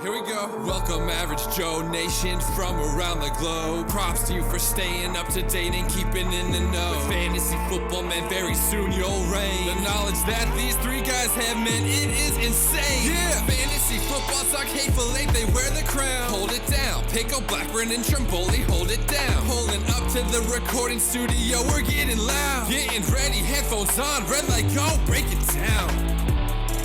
Here we go. Welcome, Average Joe Nation from around the globe. Props to you for staying up to date and keeping in the know. With fantasy football, man, very soon you'll reign. The knowledge that these three guys have, man, it is insane. Yeah, fantasy football suck, hateful eight, they wear the crown. Hold it down. Pickle, Blackburn, and Trimboli, hold it down. Pulling up to the recording studio, we're getting loud. Getting ready, headphones on, red light go, break it down.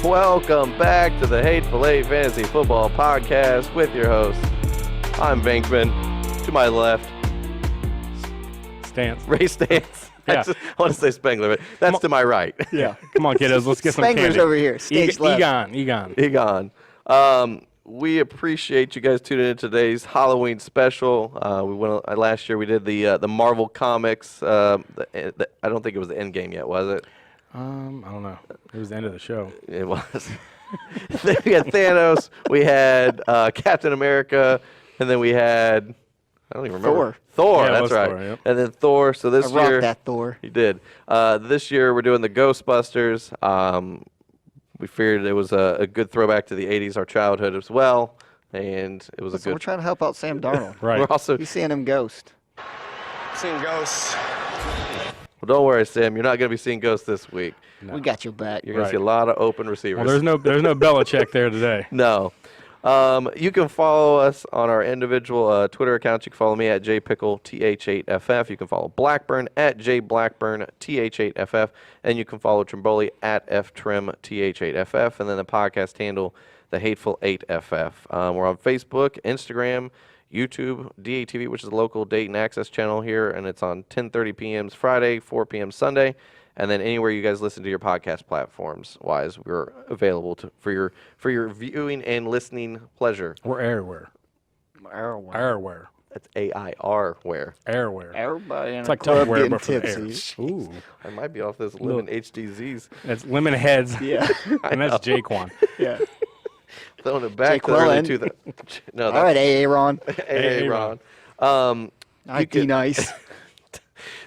Welcome back to the Hateful Eight Fantasy Football Podcast with your host. I'm Bankman. To my left, Stance. Ray Stance. Yeah. I want to say Spengler, but that's to my right. Yeah. Come on, kiddos. Let's get some Spengler's candy. over here. Stage left. Egon. We appreciate you guys tuning in to today's Halloween special. Last year we did the Marvel Comics. I don't think it was the end game yet, was it? I don't know. It was the end of the show. It was. Then we had Thanos, we had Captain America, and then we had, I don't even remember. Thor, Yeah, it that's was right. Thor, yep. And then Thor, so this I rocked year. that Thor. You did. This year we're doing the Ghostbusters. We figured it was a good throwback to the 80s, our childhood as well. And it was So we're trying to help out Sam Darnold. Right. We're also, He's seeing him ghost. Seeing ghosts. well, don't worry, Sam, you're not going to be seeing Ghosts this week. No. We got your back. You're going Right. to see a lot of open receivers. Well, there's no Belichick there today. No. You can follow us on our individual Twitter accounts. You can follow me at jpickleTH8FF. You can follow Blackburn at jBlackburnTH8FF. And you can follow Trimboli at FTrimTH8FF. And then the podcast handle, The Hateful 8FF. We're on Facebook, Instagram, YouTube, DATV, which is a local date and access channel here. And it's on 10:30 p.m. Friday, 4 p.m. Sunday. And then anywhere you guys listen to your podcast platforms wise, we're available for your viewing and listening pleasure. We're everywhere. Everywhere. That's AIR-ware. Everywhere. Everybody in It's the like club Tupperware, getting but for the air. tipsy. Ooh. I might be off this lemon HDZs. That's lemon heads. Yeah. And that's Jaquan. Yeah. Throwing it back Jake to the early Willen. 2000s. No, All right, AA Ron. Aaron. IT nice.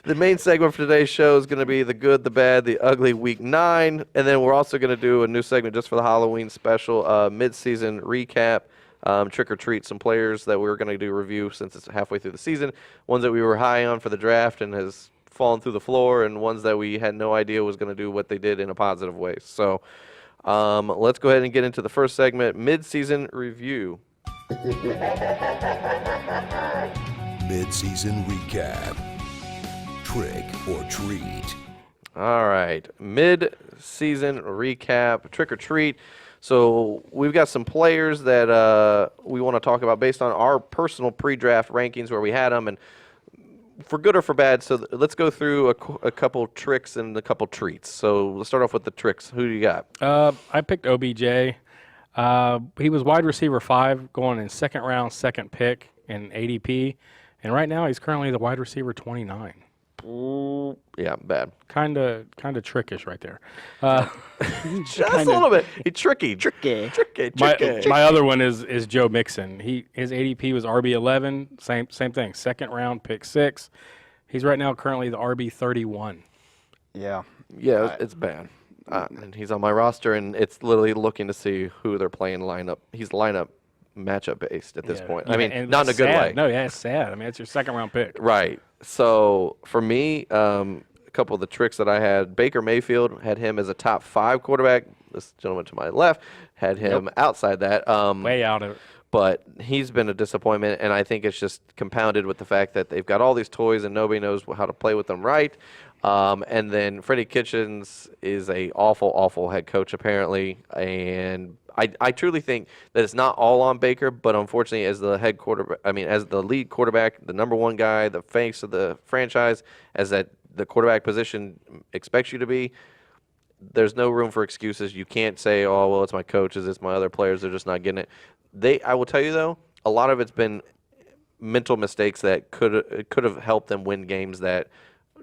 The main segment for today's show is going to be the good, the bad, the ugly week 9. And then we're also going to do a new segment just for the Halloween special, mid-season recap, trick or treat, some players that we were going to do review since it's halfway through the season, ones that we were high on for the draft and has fallen through the floor, and ones that we had no idea was going to do what they did in a positive way. So let's go ahead and get into the first segment, mid-season review. Mid-season recap. Trick or treat. All right, mid-season recap, trick or treat. So we've got some players that we want to talk about based on our personal pre-draft rankings where we had them, and for good or for bad. So let's go through a couple tricks and a couple treats. So let's start off with the tricks. Who do you got? I picked OBJ. He was wide receiver 5 going in second round, second pick in ADP. And right now he's currently the wide receiver 29. Yeah, bad. Kind of trickish right there. Just a little bit. He's tricky. Tricky. My other one is Joe Mixon. His ADP was RB11, same thing. Second round, pick 6. He's right now currently the RB 31. Yeah. Yeah, it's bad. And he's on my roster, and it's literally looking to see who they're playing lineup. He's lineup matchup based at this point. I mean, and not in a it's good sad. way. No, yeah, it's sad. I mean, it's your second round pick. Right. So for me, a couple of the tricks that I had, Baker Mayfield had him as a top 5 quarterback. This gentleman to my left had him outside that. Way out of it. But he's been a disappointment, and I think it's just compounded with the fact that they've got all these toys and nobody knows how to play with them right. And then Freddie Kitchens is a awful head coach apparently, and I truly think that it's not all on Baker, but unfortunately, as the head quarterback, as the lead quarterback, the number one guy, the face of the franchise, as that the quarterback position expects you to be, there's no room for excuses. You can't say, "Oh, well, it's my coaches, it's my other players; they're just not getting it." I will tell you though, a lot of it's been mental mistakes that could have helped them win games that.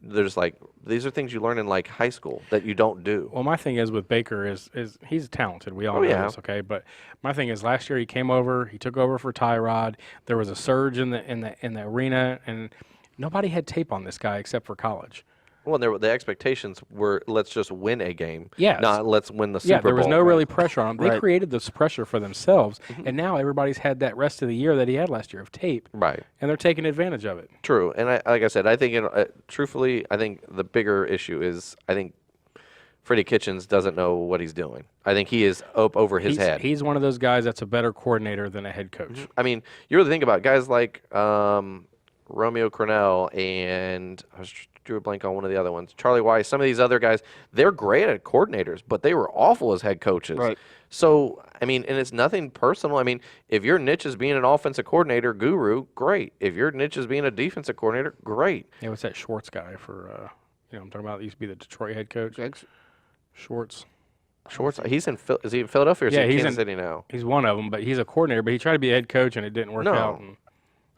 There's like these are things you learn in like high school that you don't do. Well, my thing is with Baker is he's talented. We all know this, okay? But my thing is last year he came over, he took over for Tyrod. There was a surge in the arena, and nobody had tape on this guy except for college. Well, the expectations were let's just win a game, Yes. not let's win the Super Yeah, there was Bowl. no really pressure on them. They Right. created this pressure for themselves, and now everybody's had that rest of the year that he had last year of tape, Right. and they're taking advantage of it. True, and like I said, I think truthfully, I think the bigger issue is I think Freddie Kitchens doesn't know what he's doing. I think he is up over his head. He's one of those guys that's a better coordinator than a head coach. I mean, you really think about it, guys like Romeo Cornell and I drew a blank on one of the other ones, Charlie Weiss. Some of these other guys, they're great at coordinators, but they were awful as head coaches. Right. So, I mean, and it's nothing personal. I mean, if your niche is being an offensive coordinator guru, great. If your niche is being a defensive coordinator, great. Yeah, what's that Schwartz guy for? I'm talking about. He used to be the Detroit head coach. Schwartz. Schwartz, is he in Philadelphia or is Yeah, he in he's Kansas in- City now? He's one of them, but he's a coordinator. But he tried to be a head coach, and it didn't work No. out. And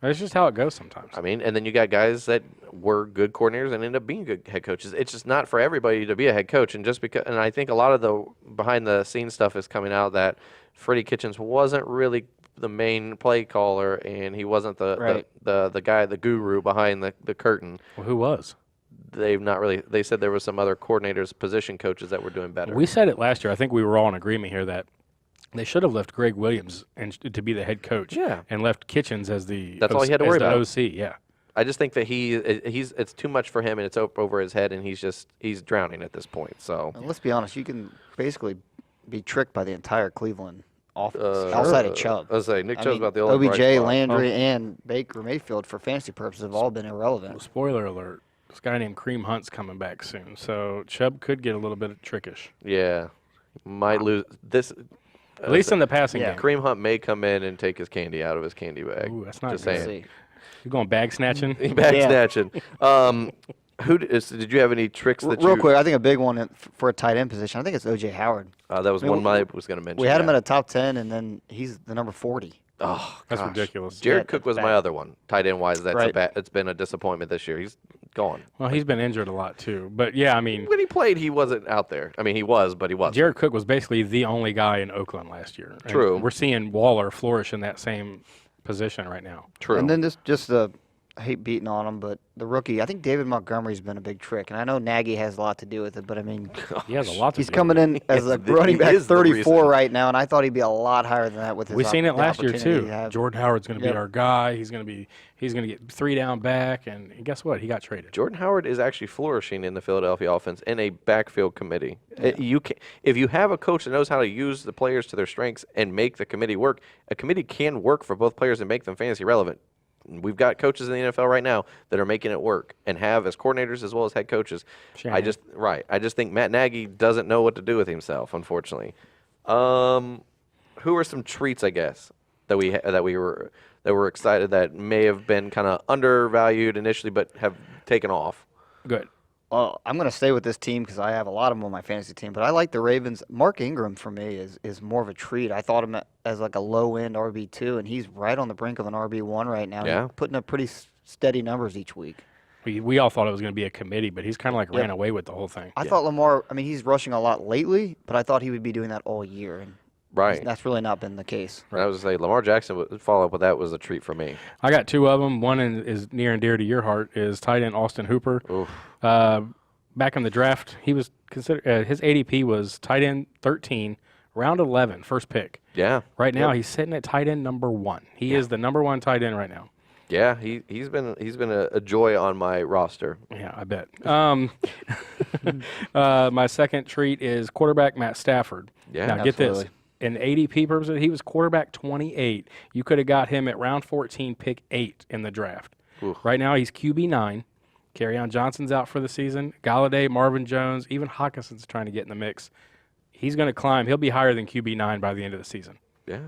that's just how it goes sometimes. I mean, and then you got guys that were good coordinators and end up being good head coaches. It's just not for everybody to be a head coach, and just because. And I think a lot of the behind the scenes stuff is coming out that Freddie Kitchens wasn't really the main play caller, and he wasn't Right. the guy, the guru behind the curtain. Well, who was? They've not really. They said there were some other coordinators, position coaches that were doing better. We said it last year. I think we were all in agreement here that they should have left Greg Williams to be the head coach. Yeah. And left Kitchens as the That's all he had to worry about. OC. Yeah. I just think that it's too much for him, and it's over his head, and he's drowning at this point. So. And let's be honest, you can basically be tricked by the entire Cleveland offense outside of Chubb. I was saying Nick Chubb's about the only bright OBJ, spot. Landry, and Baker Mayfield for fantasy purposes have all been irrelevant. Well, spoiler alert. This guy named Kareem Hunt's coming back soon, so Chubb could get a little bit trickish. Yeah, might lose this. At least in the passing yeah. game. Kareem Hunt may come in and take his candy out of his candy bag. Ooh, that's not Just good. Let's saying. see. You're going bag snatching? Bag Yeah. snatching. Did you have any tricks that Real quick, I think a big one for a tight end position, I think it's O.J. Howard. That was I mean, one I was going to mention. We had him yeah. at a top 10, and then he's the number 40. Oh, That's gosh. ridiculous. Jared Yeah, Cook was that's my bad. other one, tight end wise. Right. It's been a disappointment this year. He's gone. Well, he's been injured a lot too. But yeah, I mean, When he played, he wasn't out there. I mean, he was, but he wasn't. Jared Cook was basically the only guy in Oakland last year. And True. we're seeing Waller flourish in that same position right now. True. And then I hate beating on him, but the rookie, I think David Montgomery's been a big trick. And I know Nagy has a lot to do with it, but I mean, He has a lot to he's do. coming in as a running he back is the 34 reason. right now, and I thought he'd be a lot higher than that with his We've seen it the last year opportunity too. he had. Jordan Howard's going to Yep. be our guy. He's going to get 3 down back, and guess what? He got traded. Jordan Howard is actually flourishing in the Philadelphia offense in a backfield committee. If you have a coach that knows how to use the players to their strengths and make the committee work, a committee can work for both players and make them fantasy relevant. We've got coaches in the NFL right now that are making it work and have as coordinators as well as head coaches. I Shanahan. just think Matt Nagy doesn't know what to do with himself, unfortunately. Who are some treats, I guess, that were excited that may have been kind of undervalued initially but have taken off? Good. Well, I'm going to stay with this team because I have a lot of them on my fantasy team, but I like the Ravens. Mark Ingram, for me, is more of a treat. I thought him as like a low-end RB2, and he's right on the brink of an RB1 right now. Yeah. He's putting up pretty steady numbers each week. We all thought it was going to be a committee, but he's kind of like ran away with the whole thing. I thought Lamar, I mean, he's rushing a lot lately, but I thought he would be doing that all year, and Right. that's really not been the case. I was going to say, Lamar Jackson, would follow up with that was a treat for me. I got 2 of them. One is near and dear to your heart is tight end Austin Hooper. Oof. Back in the draft, he was considered his ADP was tight end 13, round 11, first pick. Yeah. Right now, he's sitting at tight end number 1. He is the number 1 tight end right now. Yeah, he's been a joy on my roster. Yeah, I bet. My second treat is quarterback Matt Stafford. Yeah, now get this. absolutely. In ADP purposes, he was quarterback 28. You could have got him at round 14, pick 8 in the draft. Oof. Right now, he's QB 9. Kerryon Johnson's out for the season. Galladay, Marvin Jones, even Hawkinson's trying to get in the mix. He's going to climb. He'll be higher than QB 9 by the end of the season. Yeah.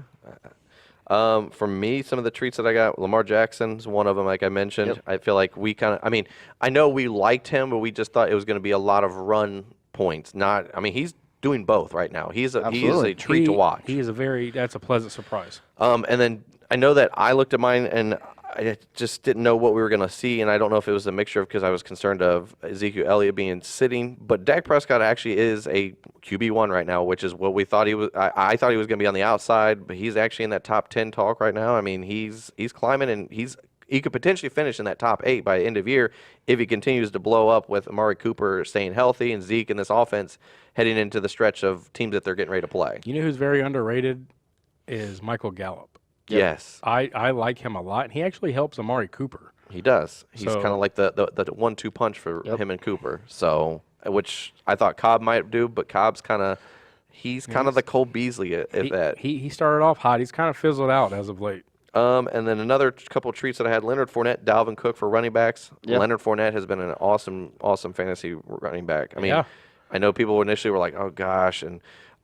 For me, some of the treats that I got, Lamar Jackson's one of them, like I mentioned. Yep. I feel like I know we liked him, but we just thought it was going to be a lot of run points. He's doing both right now. He is a Absolutely. treat to watch. He is that's a pleasant surprise. And then I know that I looked at mine and I just didn't know what we were going to see, and I don't know if it was a mixture of because I was concerned of Ezekiel Elliott being sitting, but Dak Prescott actually is a QB1 right now, which is what we thought he was. I thought he was going to be on the outside, but he's actually in that top 10 talk right now. I mean, he's climbing, and he's he could potentially finish in that top 8 by end of year if he continues to blow up with Amari Cooper staying healthy and Zeke in this offense heading into the stretch of teams that they're getting ready to play. You know who's very underrated is Michael Gallup. Yes, I like him a lot. He actually helps Amari Cooper. he does. He's So- kind of like the 1-2 punch for him and Cooper. So, which I thought Cobb might do, but Cobb's kind of the Cole Beasley at that. He started off hot. He's kind of fizzled out as of late. And then another couple of treats that I had: Leonard Fournette, Dalvin Cook for running backs. Yep. Leonard Fournette has been an awesome fantasy running back. I mean, Yeah. I know people initially were like, "Oh gosh," and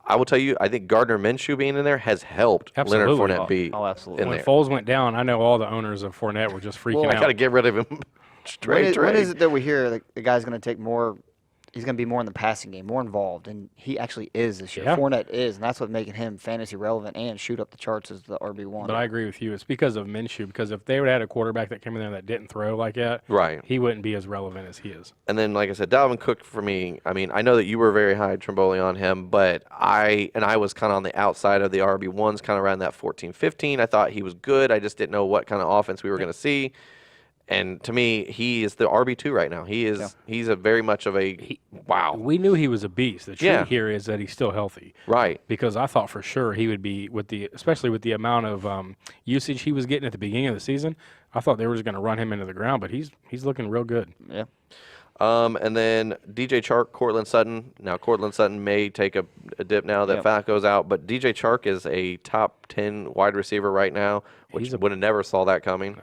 I will tell you, I think Gardner Minshew being in there has helped Absolutely. Leonard Fournette be absolutely. in When there. Foles went down, I know all the owners of Fournette were just freaking I got to out. get rid of him. When Trade. is it that we hear the guy's going to take more? He's going to be more in the passing game, more involved, and he actually is this year. Yeah. Fournette is, and that's what's making him fantasy relevant and shoot up the charts as the RB1. But I agree with you. It's because of Minshew. Because if they would have had a quarterback that came in there that didn't throw like that, Right. he wouldn't be as relevant as he is. And then, like I said, Dalvin Cook for me. I mean, I know that you were very high, Trimboli, on him, but I was kind of on the outside of the RB1s, kind of around that 14-15. I thought he was good. I just didn't know what kind of offense we were going to see. And to me, he is the RB2 right now. He's a very much of a wow. We knew he was a beast. The truth Yeah. here is that he's still healthy. Right. Because I thought for sure he would be especially with the amount of usage he was getting at the beginning of the season. I thought they were just going to run him into the ground, but he's looking real good. yeah. And then DJ Chark, Cortland Sutton. Now, Cortland Sutton may take a dip now that Yep. Flacco's out, but DJ Chark is a top 10 wide receiver right now, which would have never saw that coming.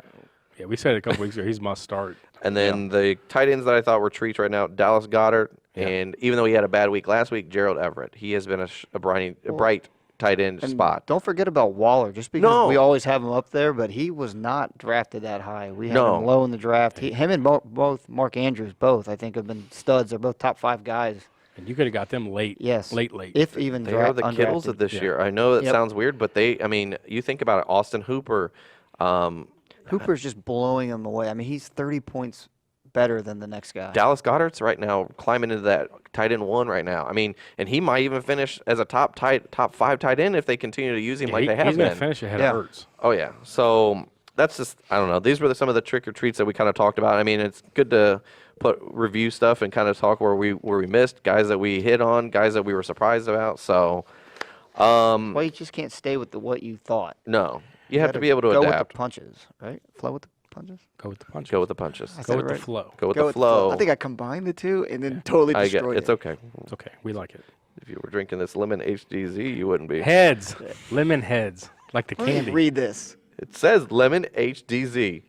Yeah, we said a couple weeks ago he's must start. And then the tight ends that I thought were treats right now, Dallas Goddard, and even though he had a bad week last week, Gerald Everett. He has been a bright tight end And spot. Don't forget about Waller, just because No. we always have him up there, but he was not drafted that high. We had No. him low in the draft. Him and both Mark Andrews, I think, have been studs. They're both top 5 guys. And you could have got them late. Yes. Late. If even They are the Kittles undrafted. of this Yeah. year. I know that Yep. sounds weird, but I mean, you think about it, Austin Hooper. Hooper's just blowing him away. I mean, he's 30 points better than the next guy. Dallas Goddard's right now climbing into that tight end 1 right now. I mean, and he might even finish as a top 5 tight end if they continue to use him like they have he's going been. to finish ahead Yeah. of Hurts. Oh yeah. So that's just I don't know. These were some of the trick or treats that we kind of talked about. I mean, it's good to review stuff and kind of talk where we missed, guys that we hit on, guys that we were surprised about. So Well, you just can't stay with what you thought. no, you have to gotta be able to go adapt. with the punches, right? Flow with the punches. Go with the punch. Go with the punches. I Go said with it the right. flow. Go with Go the flow. I think I combined the two and then totally I get destroyed it's it. okay. It's okay. We like it. If you were drinking this lemon HDZ, you wouldn't be. Heads. Lemon heads. Like the Let me candy. read this. It says lemon HDZ.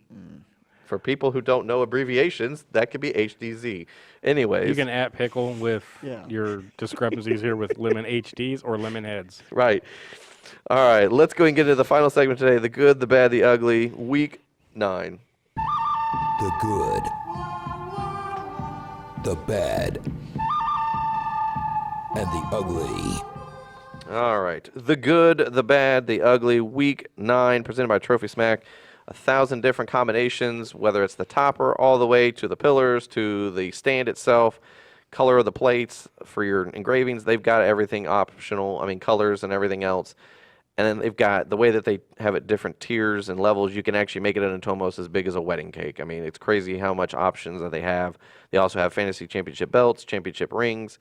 For people who don't know abbreviations, that could be HDZ. Anyways, You can at pickle with Yeah. your discrepancies here with lemon HDs or lemon heads. right. All right, let's go and get into the final segment today: the good, the bad, the ugly. Week 9. The good, the bad, and the ugly. All right, the good, the bad, the ugly. Week 9, presented by Trophy Smack. 1,000 different combinations, whether it's the topper all the way to the pillars to the stand itself, color of the plates for your engravings. They've got everything optional. I mean, colors and everything else. And then they've got the way that they have it different tiers and levels. You can actually make it into almost as big as a wedding cake. I mean, it's crazy how much options that they have. They also have fantasy championship belts, championship rings.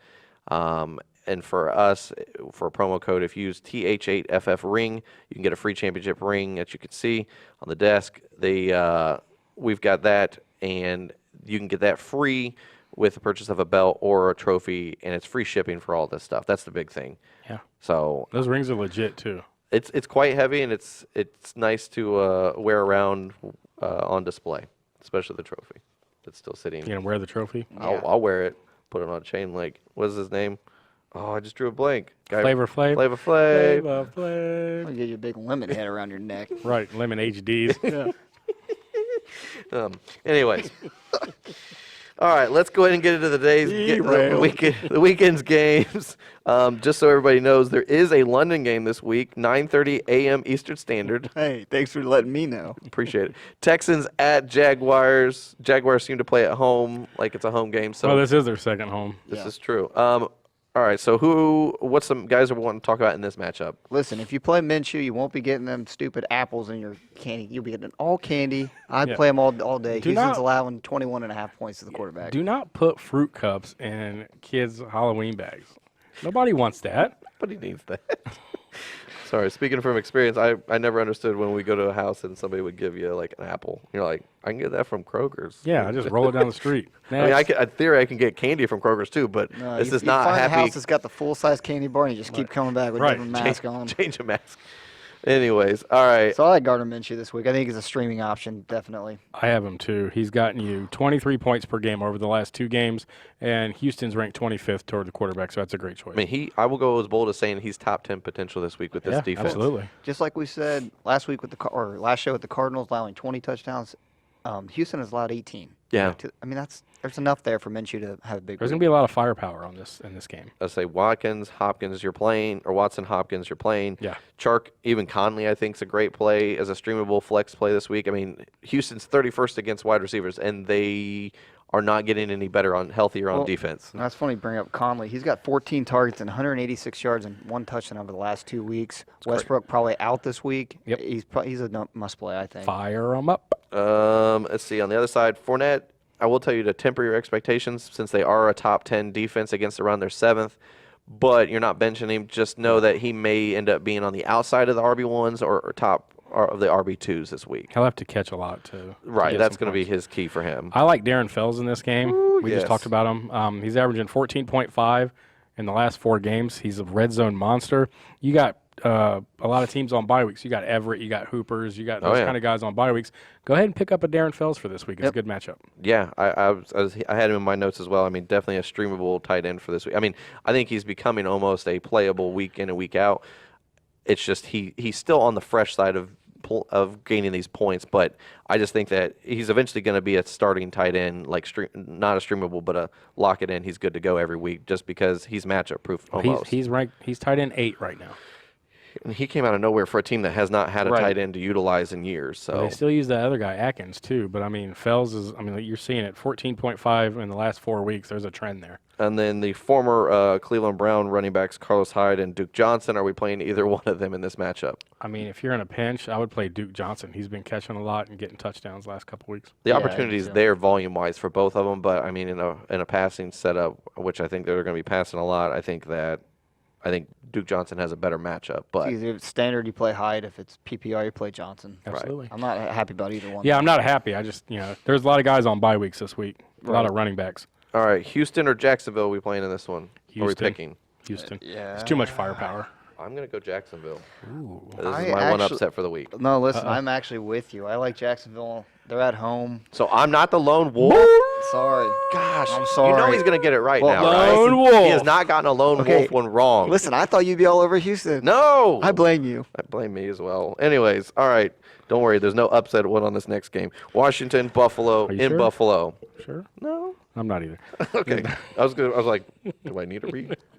And for us, for a promo code, if you use TH8FF ring, you can get a free championship ring that you can see on the desk. We've got that, and you can get that free with the purchase of a belt or a trophy, and it's free shipping for all this stuff. That's the big thing. Yeah. So Those rings are legit too. it's quite heavy, and it's nice to wear around on display, especially the trophy. It's still sitting. You gonna wear the trophy? I'll wear it. Put it on a chain link. What is his name? Oh, I just drew a blank. Flavor Flav. Flavor Flav. Flavor Flav. I'll get you a big lemon head around your neck. Right, lemon HDs. Yeah. Anyways. All right, let's go ahead and get into the the weekend's games. Just so everybody knows, there is a London game this week, 9:30 a.m. Eastern Standard. Hey, thanks for letting me know. Appreciate it. Texans at Jaguars. Jaguars seem to play at home like it's a home game. So Well, this is their second home. this Yeah. is true. All right, so what's some guys we want to talk about in this matchup? Listen, if you play Minshew, you won't be getting them stupid apples in your candy. You'll be getting all candy. I'd Yeah. play them all day. Do Houston's not- allowing 21.5 points to the quarterback. Do not put fruit cups in kids' Halloween bags. Nobody wants that. But he needs that. Sorry, speaking from experience, I never understood when we go to a house and somebody would give you like an apple. You're like, I can get that from Kroger's. Yeah, I just roll it down the street. I mean, in theory, I can get candy from Kroger's too, but No, this you, is you not find happy. a house that's got the full-size candy bar, and you just keep coming back with Right. different mask on. Change a mask. Anyways, all right. So I like Gardner Minshew this week. I think he's a streaming option, definitely. I have him too. He's gotten you 23 points per game over the last 2 games, and Houston's ranked 25th toward the quarterback, so that's a great choice. I mean, I will go as bold as saying he's top 10 potential this week with this yeah, defense. absolutely. Just like we said last week with or last show with the Cardinals allowing 20 touchdowns, Houston has allowed 18. Yeah. I mean, there's enough there for Minshew to have a big. There's week. going to be a lot of firepower in this game. I say Watkins, Hopkins, you're playing, or Watson, Hopkins, you're playing. Yeah. Chark, even Conley, I think, is a great play as a streamable flex play this week. I mean, Houston's 31st against wide receivers, and they are not getting any better healthier on defense. That's funny you bring up Conley. He's got 14 targets and 186 yards and 1 touchdown over the last 2 weeks. Westbrook probably out this week. Yep. He's a must play, I think. Fire them up. Let's see. On the other side, Fournette, I will tell you to temper your expectations since they are a top 10 defense against around their 7th. But you're not benching him. Just know that he may end up being on the outside of the RB1s or top of the RB2s this week. He'll have to catch a lot to Right, get that's some going to be points. his key for him. I like Darren Fells in this game. We yes. just talked about him. He's averaging 14.5 in the last 4 games. He's a red zone monster. You got a lot of teams on bye weeks. You got Everett, you got Hoopers, you got those kind of guys on bye weeks. Go ahead and pick up a Darren Fells for this week. It's a good matchup. Yeah, I had him in my notes as well. I mean, definitely a streamable tight end for this week. I mean, I think he's becoming almost a playable week in and week out. It's just he's still on the fresh side of gaining these points, but I just think that he's eventually going to be a starting tight end, like not a streamable, but a lock it in. He's good to go every week just because he's matchup proof almost. He's ranked. He's tight end 8 right now. And he came out of nowhere for a team that has not had a Right. tight end to utilize in years. So They still use that other guy, Atkins, too. But, I mean, Fells is, you're seeing it, 14.5 in the last 4 weeks. There's a trend there. And then the former Cleveland Brown running backs, Carlos Hyde and Duke Johnson. Are we playing either one of them in this matchup? I mean, if you're in a pinch, I would play Duke Johnson. He's been catching a lot and getting touchdowns last couple weeks. The Yeah, I opportunity is do. there volume-wise for both of them, but I mean, in a passing setup, which I think they're going to be passing a lot, I think Duke Johnson has a better matchup. But Either it's standard, you play Hyde. If it's PPR, you play Johnson. Absolutely. I'm not happy about either one. Yeah, I'm not happy. I just, there's a lot of guys on bye weeks this week. A lot Right. of running backs. all right, Houston or Jacksonville? Are we playing in this one? Are we Houston. picking? Houston. Yeah. It's too much firepower. I'm going to go Jacksonville. This is I my one actually- upset for the week. No, listen, I'm actually with you. I like Jacksonville. They're at home. So I'm not the lone wolf. Sorry. Gosh, I'm you know sorry. he's going to get it right Well, now, right? Lone wolf. He has not gotten a lone Okay, wolf one wrong. Listen, I thought you'd be all over Houston. No. I blame you. I blame me as well. Anyways, all right. Don't worry. There's no upset one on this next game. Washington, Buffalo, Are you in sure? Buffalo. Sure? No. I'm not either. Okay. I was like, do I need to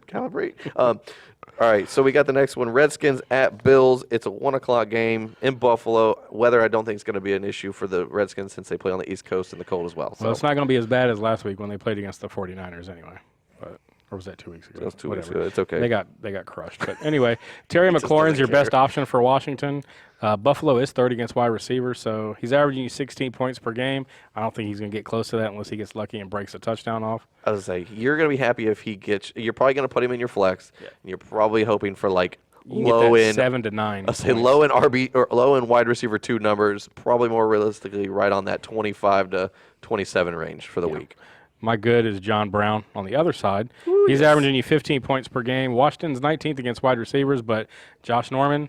recalibrate? All right. So we got the next one. Redskins at Bills. It's a 1:00 game in Buffalo. Weather, I don't think is going to be an issue for the Redskins since they play on the East Coast in the cold as well. So Well, it's not going to be as bad as last week when they played against the 49ers anyway. Or was that 2 weeks ago? That's 2 weeks Whatever. ago. It's okay. They got crushed. But anyway, Terry McLaurin's doesn't your care. best option for Washington. Buffalo is third against wide receivers, so he's averaging you 16 points per game. I don't think he's going to get close to that unless he gets lucky and breaks a touchdown off. I was say you're going to be happy if he gets. You're probably going to put him in your flex, and you're probably hoping for like You can low get that end 7 to 9. I say points. low in RB or low in wide receiver 2 numbers, probably more realistically right on that 25 to 27 range for the week. My good is John Brown on the other side. He's averaging you 15 points per game. Washington's 19th against wide receivers, but Josh Norman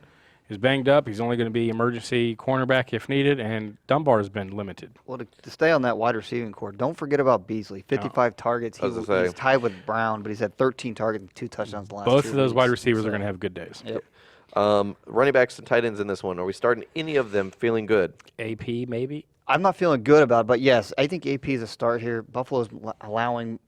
is banged up. He's only going to be emergency cornerback if needed, and Dunbar's been limited. Well, to stay on that wide receiving core, don't forget about Beasley. 55 targets. was gonna say. He's tied with Brown, but he's had 13 targets and 2 touchdowns in the last Both 2 of those wide weeks. receivers are So, going to have good days. Yep. Running backs and tight ends in this one. Are we starting any of them feeling good? AP maybe. I'm not feeling good about it, but yes, I think AP is a start here. Buffalo's allowing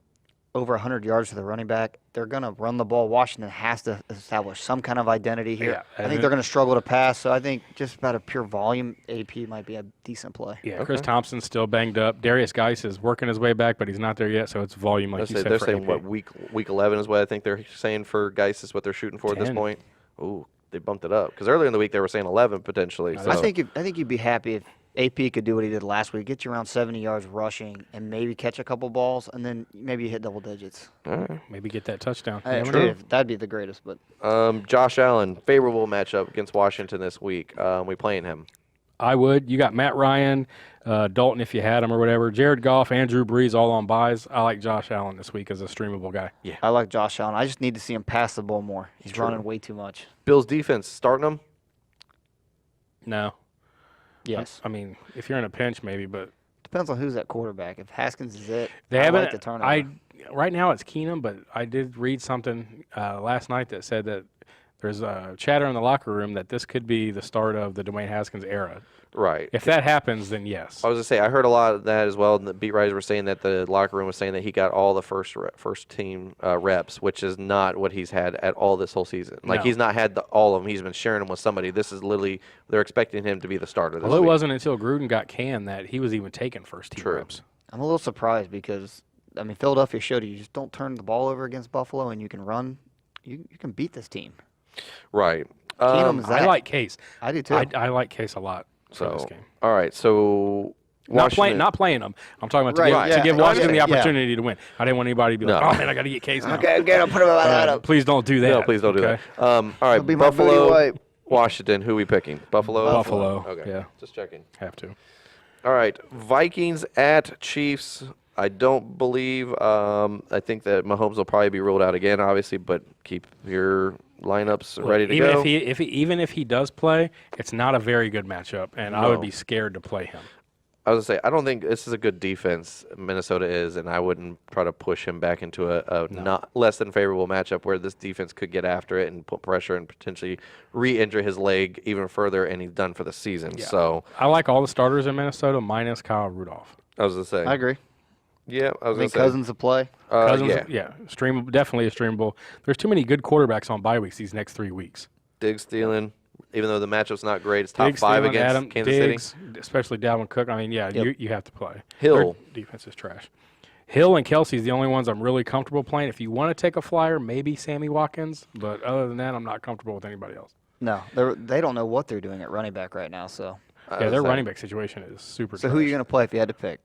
over 100 yards to the running back. They're going to run the ball. Washington has to establish some kind of identity here. Yeah, I think they're going to struggle to pass, so I think just about a pure volume, AP might be a decent play. Yeah, Chris Thompson's still banged up. Darius Geis is working his way back, but he's not there yet, so it's volume, like you said. They're for saying, AP. what, week 11 is what I think they're saying for Geis is what they're shooting for at this 10. point. Ooh, they bumped it up. Because earlier in the week they were saying 11 potentially. So. I think you'd be happy if AP could do what he did last week, get you around 70 yards rushing, and maybe catch a couple balls, and then maybe you hit double digits. Maybe get that touchdown. You Hey, never true. know. That'd be the greatest. But Josh Allen, favorable matchup against Washington this week. We playing him. I would. You got Matt Ryan, Dalton if you had him or whatever, Jared Goff, Andrew Brees all on buys. I like Josh Allen this week as a streamable guy. Yeah. I like Josh Allen. I just need to see him pass the ball more. He's running way too much. Bills defense, starting them? No. Yes. I mean, if you're in a pinch, maybe, but Depends on who's at quarterback. If Haskins is it, they I haven't. like the turnover. Right now it's Keenum, but I did read something last night that said that there's chatter in the locker room that this could be the start of the Dwayne Haskins era. Right. If that happens, then yes. I was going to say, I heard a lot of that as well. And the beat writers were saying that the locker room was saying that he got all the first team reps, which is not what he's had at all this whole season. Like, No. he's not had all of them. He's been sharing them with somebody. This is literally, they're expecting him to be the starter this Although it week. wasn't until Gruden got canned that he was even taking first team True. reps. I'm a little surprised because, I mean, Philadelphia showed you just don't turn the ball over against Buffalo and you can run. You can beat this team. Right. Keenum is I that. like Case. I do too. I like Case a lot for this So, game. all right. So, Not Washington- playing them. I'm talking about Right, to yeah. give No, I Washington the understand. Yeah. opportunity to win. I didn't want anybody to be like, No. oh, man, I got to get Case now. Okay, I'll put him about that Please don't do that. No, please don't do okay? that. All right. He'll be my booty Buffalo, wipe. Washington. Who we picking? Buffalo? Buffalo. Okay. Yeah, Just checking. have to. All right, Vikings at Chiefs. I don't believe. I think that Mahomes will probably be ruled out again, obviously, but keep your lineups ready to even go. even if he does play, it's not a very good matchup, and I would No. be scared to play him. I was gonna say I don't think this is a good defense. Minnesota is, and I wouldn't try to push him back into a not less than favorable matchup where this defense could get after it and put pressure and potentially re-injure his leg even further, and he's done for the season. Yeah. So I like all the starters in Minnesota minus Kyle Rudolph. I was gonna say, I agree. yeah, I was I gonna think say, Cousins to play. Cousins, yeah, streamable, definitely a streamable. There's too many good quarterbacks on bye weeks these next 3 weeks. Diggs stealing. Even though the matchup's not great, it's top Diggs, 5 Thielen, against Adam, Kansas Diggs, City. especially Dalvin Cook. I mean, yeah, you have to play. Hill. Their defense is trash. Hill and Kelsey's the only ones I'm really comfortable playing. If you want to take a flyer, maybe Sammy Watkins, but other than that, I'm not comfortable with anybody else. No, they don't know what they're doing at running back right now. So Yeah, their running back situation is super. who are you going to play if you had to pick?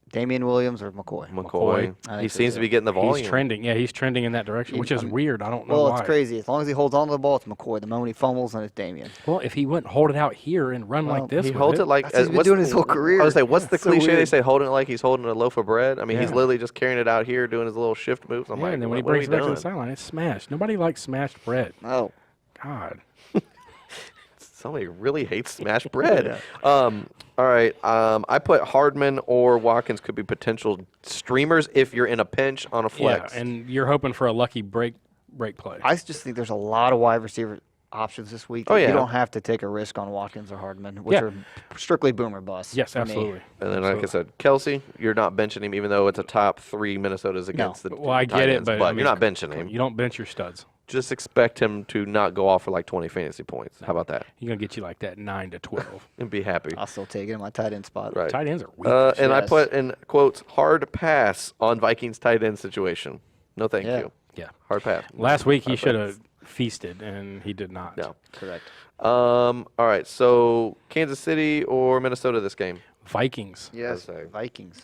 Damian Williams or McCoy? McCoy. I think He so, seems to too. be getting the volume. He's trending. Yeah, he's trending in that direction, which is weird. I don't know Well, why. it's crazy. As long as he holds on to the ball, it's McCoy. The moment he fumbles, then it's Damian. Well, if he wouldn't hold it out here and run like this, He with holds it like That's what he's been what's doing the- his whole career. I was like, what's the That's so cliche they weird. say? Holding it like he's holding a loaf of bread. I mean, he's Yeah. literally just carrying it out here, doing his little shift moves. I'm yeah, like, and then when he what are brings we it back to the doing? sideline, it's smashed. Nobody likes smashed bread. Oh, God. Somebody really hates smashed bread. All right. I put Hardman or Watkins could be potential streamers if you're in a pinch on a flex. Yeah, and you're hoping for a lucky break play. I just think there's a lot of wide receiver options this week. Oh, yeah. You don't have to take a risk on Watkins or Hardman, which Yeah. are strictly boomer busts. Yes, for me. absolutely. And then, like I said, Kelsey, you're not benching him, even though it's a top 3 Minnesota's against the Well, I tight get it, ends, but I mean, you're not benching him. You don't bench your studs. Just expect him to not go off for like 20 fantasy points. How about that? He's gonna get you like that 9 to 12. And be happy. I'll still take it in my tight end spot. Right. Tight ends are weak. And I Yes. put in quotes hard pass on Vikings tight end situation. No, thank Yeah. you. Yeah. Hard pass. Last week he Hard should pass. have feasted, and he did not. No. Correct. All right. So Kansas City or Minnesota this game? Vikings. Yes, say. Vikings.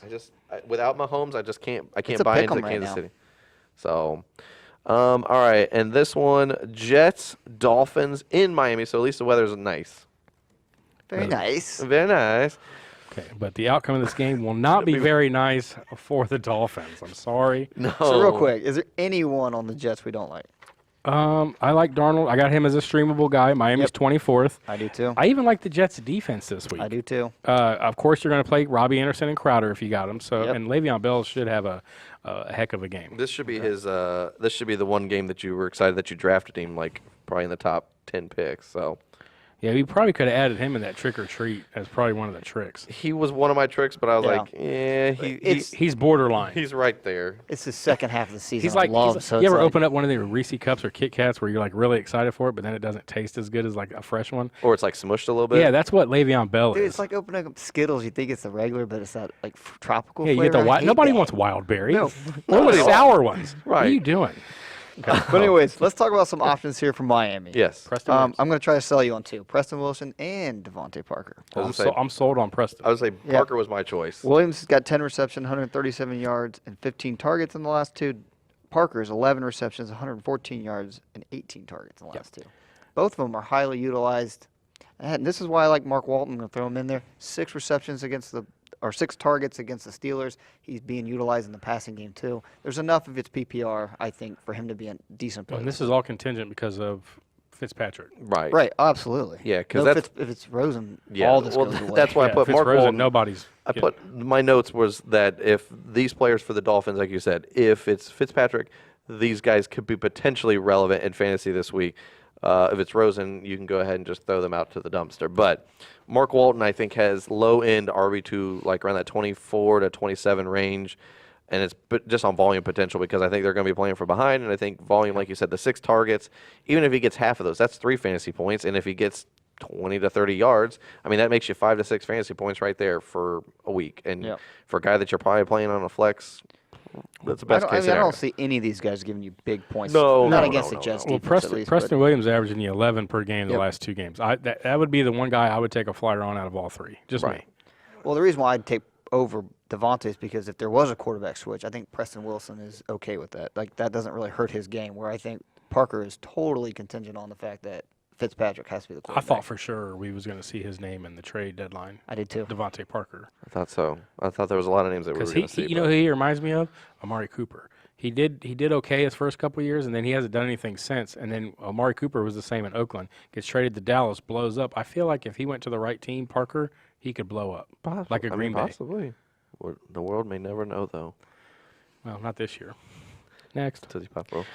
Without Mahomes, I can't It's a buy pick into 'em right Kansas now. City. So, all right. And this one, Jets, Dolphins in Miami. So at least the weather's nice. Very nice. Very nice. Okay, but the outcome of this game will not be very nice for the Dolphins. I'm sorry. No. So real quick, is there anyone on the Jets we don't like? I like Darnold. I got him as a streamable guy. Miami's 24th. I do too. I even like the Jets' defense this week. I do too. Of course, you're going to play Robbie Anderson and Crowder if you got them. So, Yep. and Le'Veon Bell should have a heck of a game. This should be his. This should be the one game that you were excited that you drafted him, like probably in the top 10 picks. So, Yeah, we probably could have added him in that trick or treat as probably one of the tricks. He was one of my tricks, but I was like, He's borderline. he's right there. It's the second half of the season. He's like, so you it's ever like, open up one of the Reese Cups or Kit Kats where you're like really excited for it, but then it doesn't taste as good as like a fresh one? Or it's like smushed a little bit. Yeah, that's what Le'Veon Bell Dude, is. it's like opening up Skittles. You think it's the regular, but it's that like tropical Yeah, you flavor. get the I wild. hate Nobody that. wants wild berry. No. What are the sour ones? What are Right. you doing? But anyways, let's talk about some options here for Miami. Yes. Preston I'm Williams. going to try to sell you on two: Preston Wilson and Devontae Parker. I'm sold on Preston. I would say Parker was my choice. Williams has got 10 receptions, 137 yards, and 15 targets in the last two. Parker's 11 receptions, 114 yards, and 18 targets in the last two. Both of them are highly utilized. And this is why I like Mark Walton. I'm going to throw him in there. 6 receptions or 6 targets against the Steelers. He's being utilized in the passing game, too. There's enough of its PPR, I think, for him to be a decent player. And this is all contingent because of Fitzpatrick. Right. Right, absolutely. Yeah, 'cause No, that's- if it's Rosen, Yeah, all this well, goes away. that's why I put Mark Fitzrosen, Walton. nobody's. I put my notes was that if these players for the Dolphins, like you said, if it's Fitzpatrick, these guys could be potentially relevant in fantasy this week. If it's Rosen, you can go ahead and just throw them out to the dumpster. But Mark Walton, I think, has low-end RB2, like around that 24 to 27 range, and it's just on volume potential because I think they're going to be playing from behind, and I think volume, like you said, the 6 targets, even if he gets half of those, that's 3 fantasy points, and if he gets 20 to 30 yards, I mean, that makes you 5 to 6 fantasy points right there for a week. And Yep. for a guy that you're probably playing on a flex, that's the best case I scenario. don't see any of these guys giving you big points. No, not no, against no, the Jets Well, defense, at least. Preston Williams averaging you 11 per game the Yep. last 2 games. That would be the one guy I would take a flyer on out of all 3. Just Right. me. Well, the reason why I'd take over Devontae is because if there was a quarterback switch, I think Preston Wilson is okay with that. Like, that doesn't really hurt his game, where I think Parker is totally contingent on the fact that Fitzpatrick has to be the I quarterback. thought for sure we was going to see his name in the trade deadline. I did too. Devontae Parker. I thought so. I thought there was a lot of names that we were Because going to see. you know who he reminds me of? Amari Cooper. He did okay his first couple of years, and then he hasn't done anything since. And then Amari Cooper was the same in Oakland. Gets traded to Dallas, blows up. I feel like if he went to the right team, Parker, he could blow up. Like a Green Bay. Possibly. The world may never know, though. Well, not this year. Next. Tootsie Pop Roll.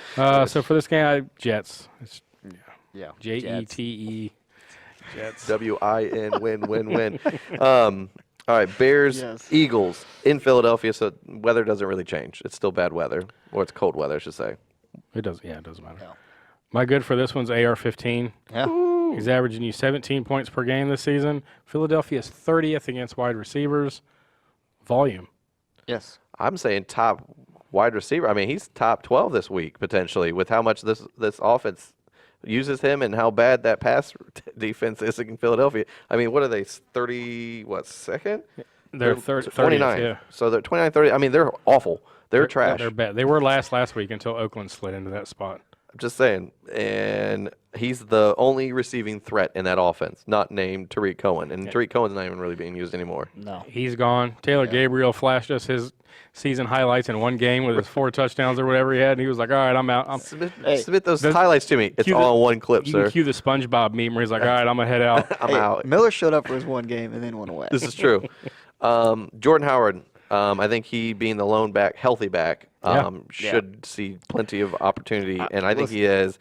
So for this game, Jets. It's Yeah. Jets. Jets. W-I-N, win. All right, Bears, Yes. Eagles in Philadelphia, so weather doesn't really change. It's still bad weather, or it's cold weather, I should say. It doesn't. Yeah, it doesn't matter. No. My good for this one's AR-15. Yeah. He's averaging you 17 points per game this season. Philadelphia's 30th against wide receivers. Volume. Yes. I'm saying top wide receiver. I mean, he's top 12 this week, potentially, with how much this offense uses him and how bad that pass defense is in Philadelphia. I mean, what are they, second? They're 30th, 29. yeah. So they're 29, 30. I mean, they're awful. They're trash. They're bad. They were last week until Oakland slid into that spot. I'm just saying. And he's the only receiving threat in that offense, not named Tariq Cohen. And Tariq Cohen's not even really being used anymore. No. He's gone. Taylor Gabriel flashed us his season highlights in one game with his 4 touchdowns or whatever he had, and he was like, all right, I'm out. Submit those highlights to me. It's cue all in one clip, You sir. can cue the SpongeBob meme where he's like, all right, I'm going to head out. I'm out. Miller showed up for his one game and then went away. This is true. Jordan Howard, I think he being the lone back, healthy back, should see plenty of opportunity. And I think he has,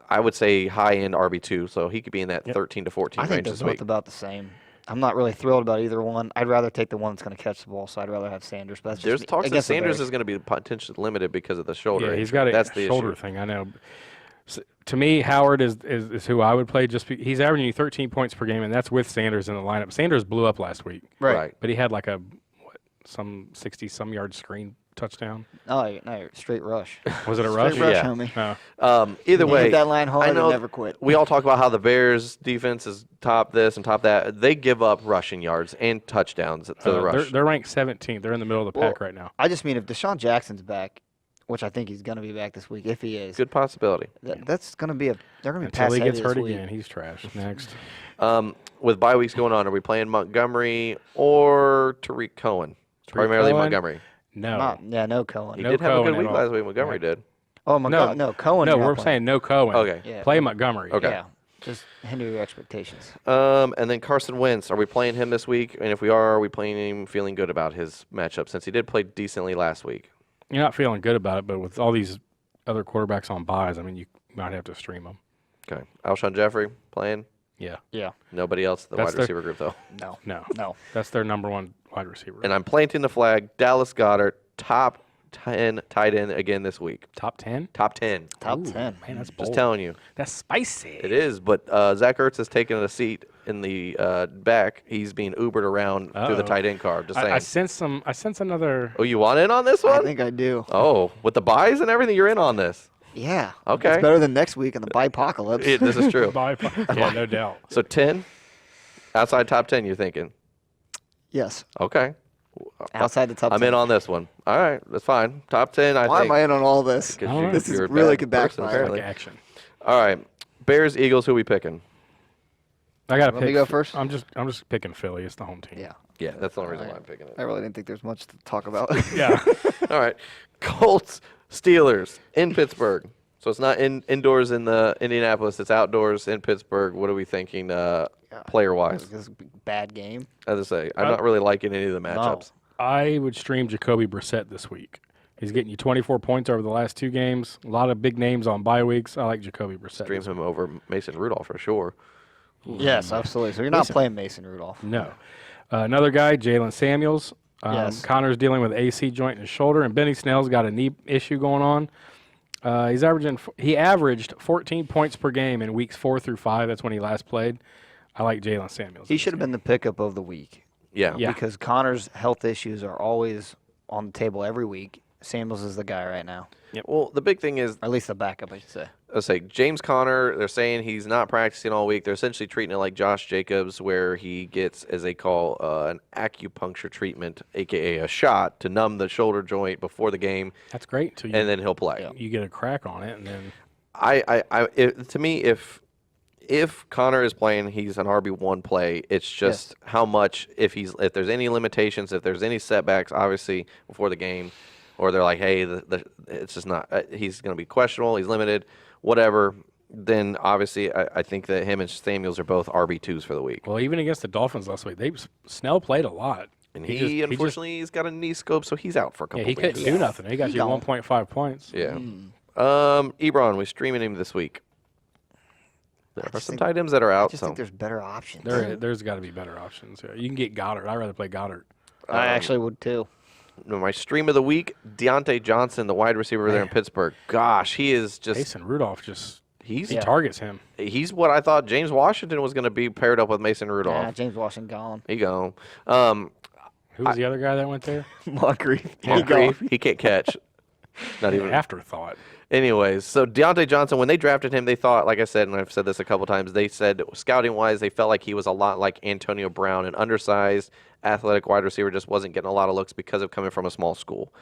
I would say, high-end RB2, so he could be in that 13 to 14 I think range they're this both week. about the same. I'm not really thrilled about either one. I'd rather take the one that's going to catch the ball, so I'd rather have Sanders. But that's There's just talks that against the Sanders Bears. is going to be potentially limited because of the shoulder. Yeah, he's injury. got a That's the shoulder issue. thing, I know. To me, Howard is who I would play. He's averaging you 13 points per game, and that's with Sanders in the lineup. Sanders blew up last week, Right. but he had like some 60-some yard screen touchdown. No, straight rush. Was it a rush? Straight rush, Yeah. homie. No. Either You way, hit that line hard I and know never quit. we all talk about how the Bears defense is top this and top that. They give up rushing yards and touchdowns to the rush. They're ranked 17th. They're in the middle of the pack right now. I just mean if Deshaun Jackson's back, which I think he's going to be back this week, if he is, Good possibility. that's going to be they're going to be Until pass he gets heavy hurt this week. again, he's trash. Next. With bye weeks going on, are we playing Montgomery or Tariq Cohen? Primarily Cohen? Montgomery. No. No Cohen. He No did have a Cohen good at week all. last week. Montgomery did. Oh my God, no Cohen. No, you're not we're playing. saying no Cohen. Okay. Yeah. Play Montgomery. Okay. Yeah, just hinder your expectations. And then Carson Wentz. Are we playing him this week? And if we are we playing him feeling good about his matchup since he did play decently last week? You're not feeling good about it, but with all these other quarterbacks on buys, I mean, you might have to stream them. Okay. Alshon Jeffrey playing? Yeah. Yeah. Nobody else in the That's wide their- receiver group, though. No. That's their number one wide receiver. And I'm planting the flag. Dallas Goedert, top 10 tight end again this week. Top 10? Top 10. Top Ooh, 10. Man, that's bold. Just telling you. That's spicy. It is, but Zach Ertz has taken a seat in the back. He's being Ubered around through the Uh-oh. tight end car. Just saying. I sense another. Oh, you want in on this I one? think I do. Oh, with the buys and everything, you're in on this. Yeah. Okay. It's better than next week in the bipocalypse. This is true. Yeah, no doubt. So 10, outside top 10, you're thinking. Yes. Okay. Outside the top I'm 10. in on this one. All right, that's fine. Top 10, I Why think. am I in on all this? 'Cause I don't know. This is you're a really bad could person, backfire. apparently. Like action. All right. Bears, Eagles, who we picking? I got to Want me pick. to go first? I'm just picking Philly. It's the home team. Yeah. Yeah, that's the only reason why I'm picking it. I really didn't think there's much to talk about. Yeah. All right. Colts, Steelers in Pittsburgh. So it's not indoors in the Indianapolis. It's outdoors in Pittsburgh. What are we thinking player-wise? This is a bad game. As I say, I'm not really liking any of the matchups. I would stream Jacoby Brissett this week. He's getting you 24 points over the last 2 games. A lot of big names on bye weeks. I like Jacoby Brissett. Stream him over Mason Rudolph for sure. Yes, absolutely. So you're not playing Mason Rudolph. No. Another guy, Jalen Samuels. Yes. Connor's dealing with AC joint in his shoulder, and Benny Snell's got a knee issue going on. He averaged 14 points per game in weeks 4 through 5. That's when he last played. I like Jalen Samuels. He should have been the pickup of the week Yeah. Yeah. because Connor's health issues are always on the table every week. Samuels is the guy right now, Well, the big thing is, or at least the backup, I should say. let's say James Conner, they're saying he's not practicing all week. They're essentially treating it like Josh Jacobs, where he gets, as they call, an acupuncture treatment, a.k.a. a shot, to numb the shoulder joint before the game, That's great. Until and then he'll play. you get a crack on it, and then To me, if Connor is playing, he's an RB1 play. It's just how much, if there's any limitations, if there's any setbacks, obviously before the game, or they're like, hey, it's just not. He's going to be questionable. He's limited, whatever. Then obviously, I think that him and Samuels are both RB2s for the week. well, even against the Dolphins last week, Snell played a lot. And He just- unfortunately, he's got a knee scope, so he's out for a couple he weeks. couldn't do nothing. He got you gone. 1.5 points. Yeah. Ebron, we're streaming him this week. There are just some think- tight ends that are I out. just So think there's better options. There's got to be better options. Yeah. You can get Goddard. I'd rather play Goddard. I actually would too. my stream of the week, Deontay Johnson, the wide receiver there in Man. Pittsburgh. Gosh, he is just Mason Rudolph he he's targets him. he's what I thought James Washington was going to be paired up with Mason Rudolph. Yeah, James Washington gone. He go. Who was the other guy that went there? Moncrief. Moncrief, he can't catch. Not even. Afterthought. Anyways, so Deontay Johnson, when they drafted him, they thought, like I said, and I've said this a couple times, they said scouting-wise, they felt like he was a lot like Antonio Brown, an undersized, athletic wide receiver, just wasn't getting a lot of looks because of coming from a small school.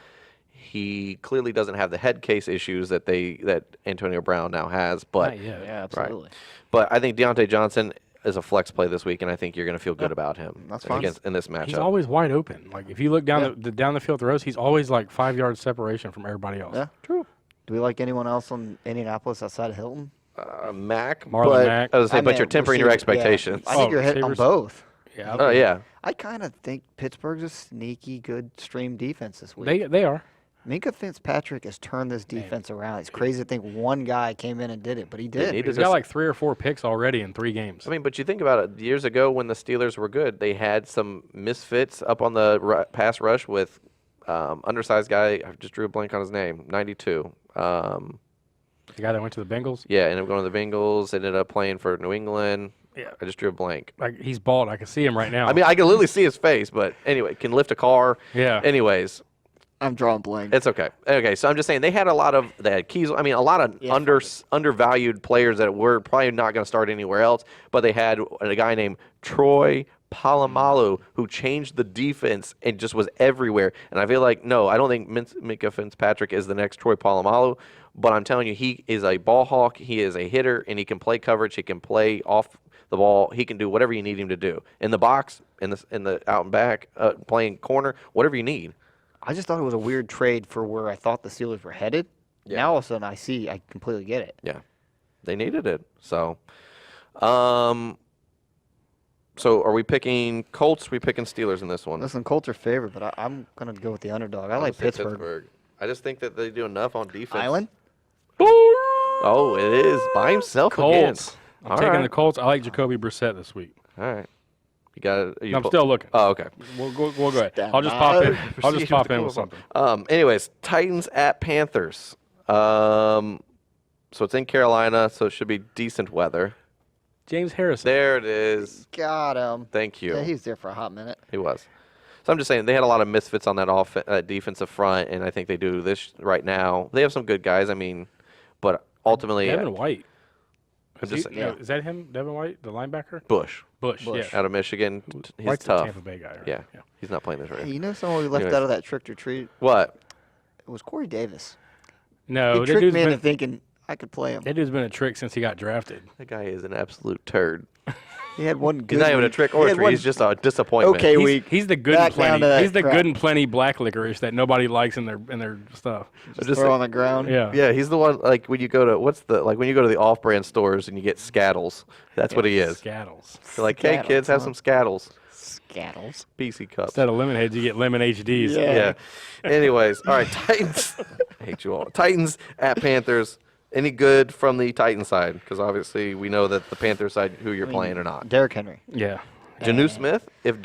He clearly doesn't have the head case issues that Antonio Brown now has, but Not yet. Yeah, absolutely. but I think Deontay Johnson is a flex play this week, and I think you're going to feel good about him. That's fine. in this matchup. He's always wide open. Like if you look down down the field throws, he's always like 5 yards separation from everybody else. Yeah, true. Do we like anyone else on Indianapolis outside of Hilton? Mac, Marlon but Mack. I was saying, but you're meant tempering your receiver- yeah. expectations. I think Oh, you're hitting on receivers? both. Yeah. Oh yeah. I kind of think Pittsburgh's a sneaky good stream defense this week. They are. Minka Fitzpatrick has turned this defense around. It's crazy to think one guy came in and did it, but he did. need He's to got just- like 3 or 4 picks already in 3 games. I mean, but you think about it. Years ago, when the Steelers were good, they had some misfits up on the pass rush with undersized guy. I just drew a blank on his name. 92. The guy that went to the Bengals. Yeah, ended up going to the Bengals. Ended up playing for New England. Yeah. I just drew a blank. Like he's bald. I can see him right now. I mean, I can literally see his face, but anyway, can lift a car. Yeah. Anyways, I'm drawing blank. it's okay. Okay, so I'm just saying they had keys. I mean, a lot of undervalued players that were probably not going to start anywhere else, but they had a guy named Troy Polamalu who changed the defense and just was everywhere. And I feel like, no, I don't think Minka Fitzpatrick is the next Troy Polamalu, but I'm telling you, he is a ball hawk. He is a hitter, and he can play coverage. He can play off the ball. He can do whatever you need him to do in the box, in the out and back, playing corner, whatever you need. I just thought it was a weird trade for where I thought the Steelers were headed. Yeah. Now all of a sudden I completely get it. Yeah, they needed it. So, so are we picking Colts? Are we picking Steelers in this one? Listen, Colts are favored, but I'm going to go with the underdog. I like Let's say Pittsburgh. I just think that they do enough on defense. Island? Oh, it is by himself again. Colts. I'm taking the Colts. I like Jacoby Brissett this week. All right. You got it. I'm still looking. Oh, okay. We'll go ahead. Stand I'll just pop in. I'll Proceed just pop with in the with cool something. Anyways, Titans at Panthers. So it's in Carolina, so it should be decent weather. James Harrison. There it is. Got him. Thank you. Yeah, he was there for a hot minute. He was. So I'm just saying they had a lot of misfits on that defensive front, and I think they do this right now. They have some good guys. I mean, but ultimately, Devin White. I'm just saying, Is that him, Devin White, the linebacker? Bush Bush. Yeah. out of Michigan. He's White's a tough. Tampa Bay guy, right? Yeah. He's not playing this Hey, right. you know someone we left Anyways. out of that trick or treat? What? It was Corey Davis. No, He that tricked dude's me into been, thinking I could play him. that dude's been a trick since he got drafted. That guy is an absolute turd. He had one good He's not even a week. trick He or a had treat. one He's just a disappointment. okay week. He's the good Back and down plenty. to that He's the crap. good and plenty black licorice that nobody likes in their stuff. Just Throw on the ground. Yeah. Yeah, he's the one like when you go to when you go to the off-brand stores and you get Skittles. That's what he is. Scattles. They're like, hey Skittles, kids, have huh? some Skittles. Scattles. PC cups. Instead of lemon heads, you get lemon HDs. Yeah. Yeah. Anyways, all right, Titans. I hate you all. Titans at Panthers. Any good from the Titans side? Because obviously we know that the Panthers side, who you're playing or not. Derrick Henry. Yeah. Janu Smith. If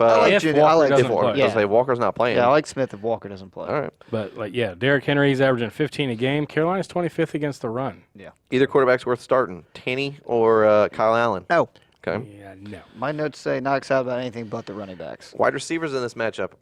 I like If Junior. Walker I like doesn't if play. Walker, Yeah. say Walker's not playing. Yeah, I like Smith if Walker doesn't play. All right. But Derrick Henry, he's averaging 15 a game. Carolina's 25th against the run. Yeah. Either quarterback's worth starting. Tanny or Kyle Allen. No. Okay. Yeah, no. My notes say not excited about anything but the running backs. Wide receivers in this matchup.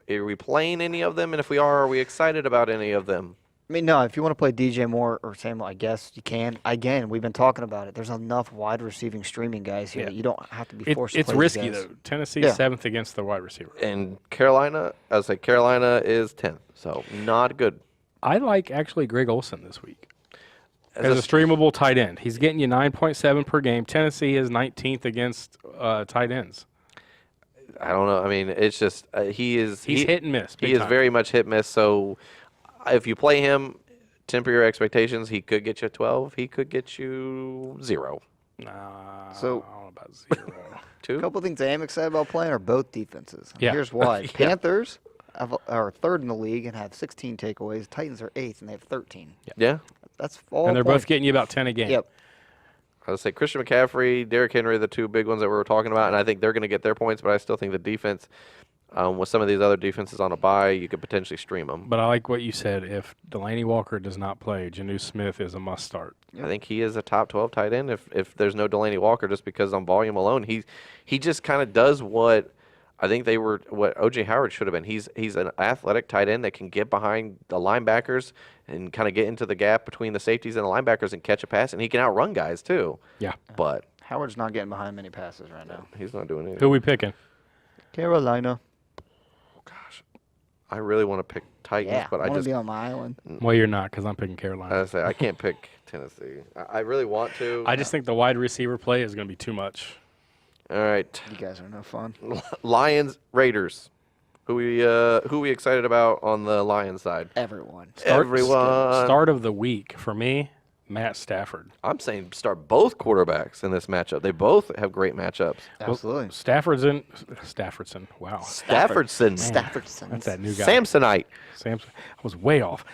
Are we playing any of them? And if we are we excited about any of them? I mean, no, if you want to play DJ Moore or Samuel, I guess you can. Again, we've been talking about it. There's enough wide receiving streaming guys here. Yeah. that You don't have to be forced to It's play these risky, guys. though. Tennessee's Yeah. 7th against the wide receiver. And Carolina, I would say Carolina is 10th. So not good. I like actually Greg Olson this week. As As a a streamable tight end. He's getting you 9.7 per game. Tennessee is 19th against tight ends. I don't know. I mean, it's just He's hit and miss. He big is time. very much hit miss. So if you play him, temper your expectations. He could get you 12. He could get you 0. Nah, So- I don't know about 0. 2. A couple things I am excited about playing are both defenses. Yeah. Here's why. Yeah. Panthers are third in the league and have 16 takeaways. Titans are eighth and they have 13. Yeah. That's all. And they're both points. getting you about 10 a game. Yep. I would say Christian McCaffrey, Derrick Henry, the two big ones that we were talking about, and I think they're going to get their points. But I still think the defense, with some of these other defenses on a bye, you could potentially stream them. But I like what you said. If Delaney Walker does not play, Janu Smith is a must start. I think he is a top 12 tight end if there's no Delaney Walker, just because on volume alone, he just kind of does what I think what O.J. Howard should have been. He's an athletic tight end that can get behind the linebackers and kind of get into the gap between the safeties and the linebackers and catch a pass, and he can outrun guys too. Yeah. But Howard's not getting behind many passes right now. he's not doing anything. Who we picking? Carolina. Gosh, I really want to pick Titans, Yeah. but I I want to just be on my island. Well, you're not because I'm picking Carolina. I can't pick Tennessee. I really want to. I just think the wide receiver play is going to be too much. All right, You guys are no fun. Lions Raiders. Who we excited about on the Lions side? Everyone. Everyone. Start of the week for me, Matt Stafford. I'm saying start both quarterbacks in this matchup. They both have great matchups. Absolutely. Staffordson. Wow. Staffordson. Staffordson. That's that new guy. Samsonite. Samson. I was way off.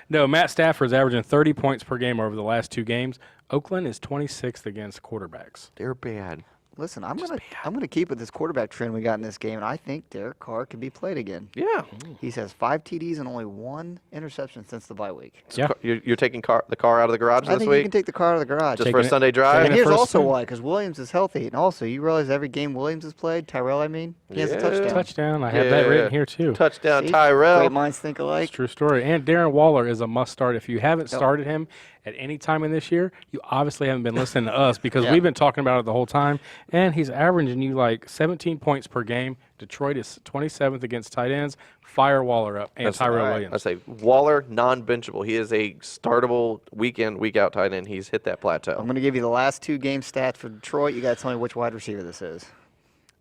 No, Matt Stafford's averaging 30 points per game over the last 2 games. Oakland is 26th against quarterbacks. They're bad. Listen, I'm gonna keep with this quarterback trend we got in this game, and I think Derek Carr could be played again. Yeah. He has 5 TDs and only 1 interception since the bye week. Yeah. You're taking the car out of the garage I this think week you can take the car out of the garage. just for a Taking it- Sunday drive. And taking it here's for a also spin. why, because Williams is healthy, and also you realize every game Williams has played, Tyrell, he has a Yeah. touchdown. Touchdown. I have that written here, too. Touchdown, See? Tyrell. Great minds think alike. It's a true story. And Darren Waller is a must start. If you haven't started him at any time in this year, you obviously haven't been listening to us because Yeah. we've been talking about it the whole time. And he's averaging you like 17 points per game. Detroit is 27th against tight ends. Fire Waller up and Tyrell Williams. I say Waller, non-benchable. He is a startable week in, week out tight end. He's hit that plateau. I'm going to give you the last 2 game stats for Detroit. You got to tell me which wide receiver this is.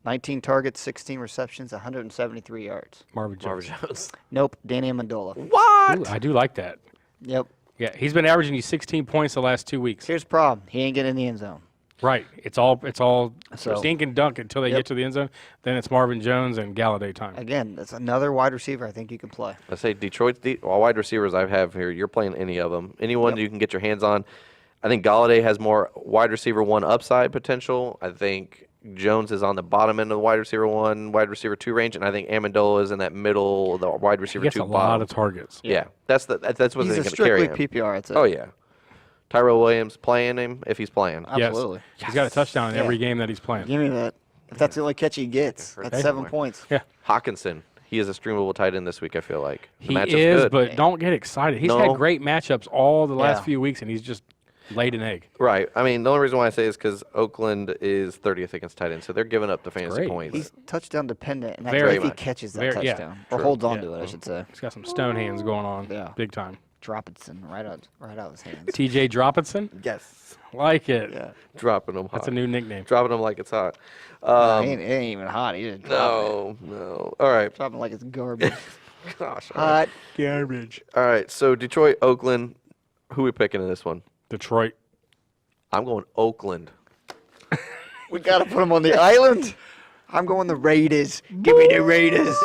19 targets, 16 receptions, 173 yards. Marvin Jones. Marvin Jones. Nope, Danny Amendola. What? Ooh, I do like that. Yep. Yeah, he's been averaging you 16 points the last 2 weeks. Here's the problem. He ain't getting in the end zone. Right. It's all So- dink and dunk until they Yep. get to the end zone. Then it's Marvin Jones and Galladay time. Again, that's another wide receiver I think you can play. I say Detroit's all wide receivers I have here. You're playing any of them. Anyone you can get your hands on. I think Galladay has more wide receiver 1 upside potential. I think Jones is on the bottom end of the wide receiver 1, wide receiver 2 range, and I think Amendola is in that middle, the wide receiver He gets 2 a bottom. lot of targets. Yeah, that's what's He's going a to carry strictly him. PPR. It's Oh yeah, Tyrell Williams playing him if he's playing. absolutely. Yes. He's got a touchdown in Yeah. every game that he's playing. Give me that. If that's the only catch he gets, that's 7 points. Yeah. Hawkinson, he is a streamable tight end this week. I feel like the He matchup's is, good. but don't get excited. He's No. had great matchups all the last Yeah. few weeks, and he's just laid an egg. Right. I mean, the only reason why I say is because Oakland is 30th against tight end, so they're giving up the fantasy great. points. He's touchdown dependent, and that's Very if he much. catches that Very- yeah. touchdown or True. holds on Yeah. to it, I should say. He's got some stone hands going on. Yeah. Big time. Droppinson right out of his hands. TJ Droppinson? Yes. Like it. Yeah. Dropping them hot. That's a new nickname. Dropping them like it's hot. It ain't even hot. He just No. All right. dropping like it's garbage. Gosh. All right. Hot. Garbage. All right. So Detroit, Oakland. Who we picking in this one? Detroit. I'm going Oakland. We gotta put him on the island. I'm going the Raiders. Give me the Raiders.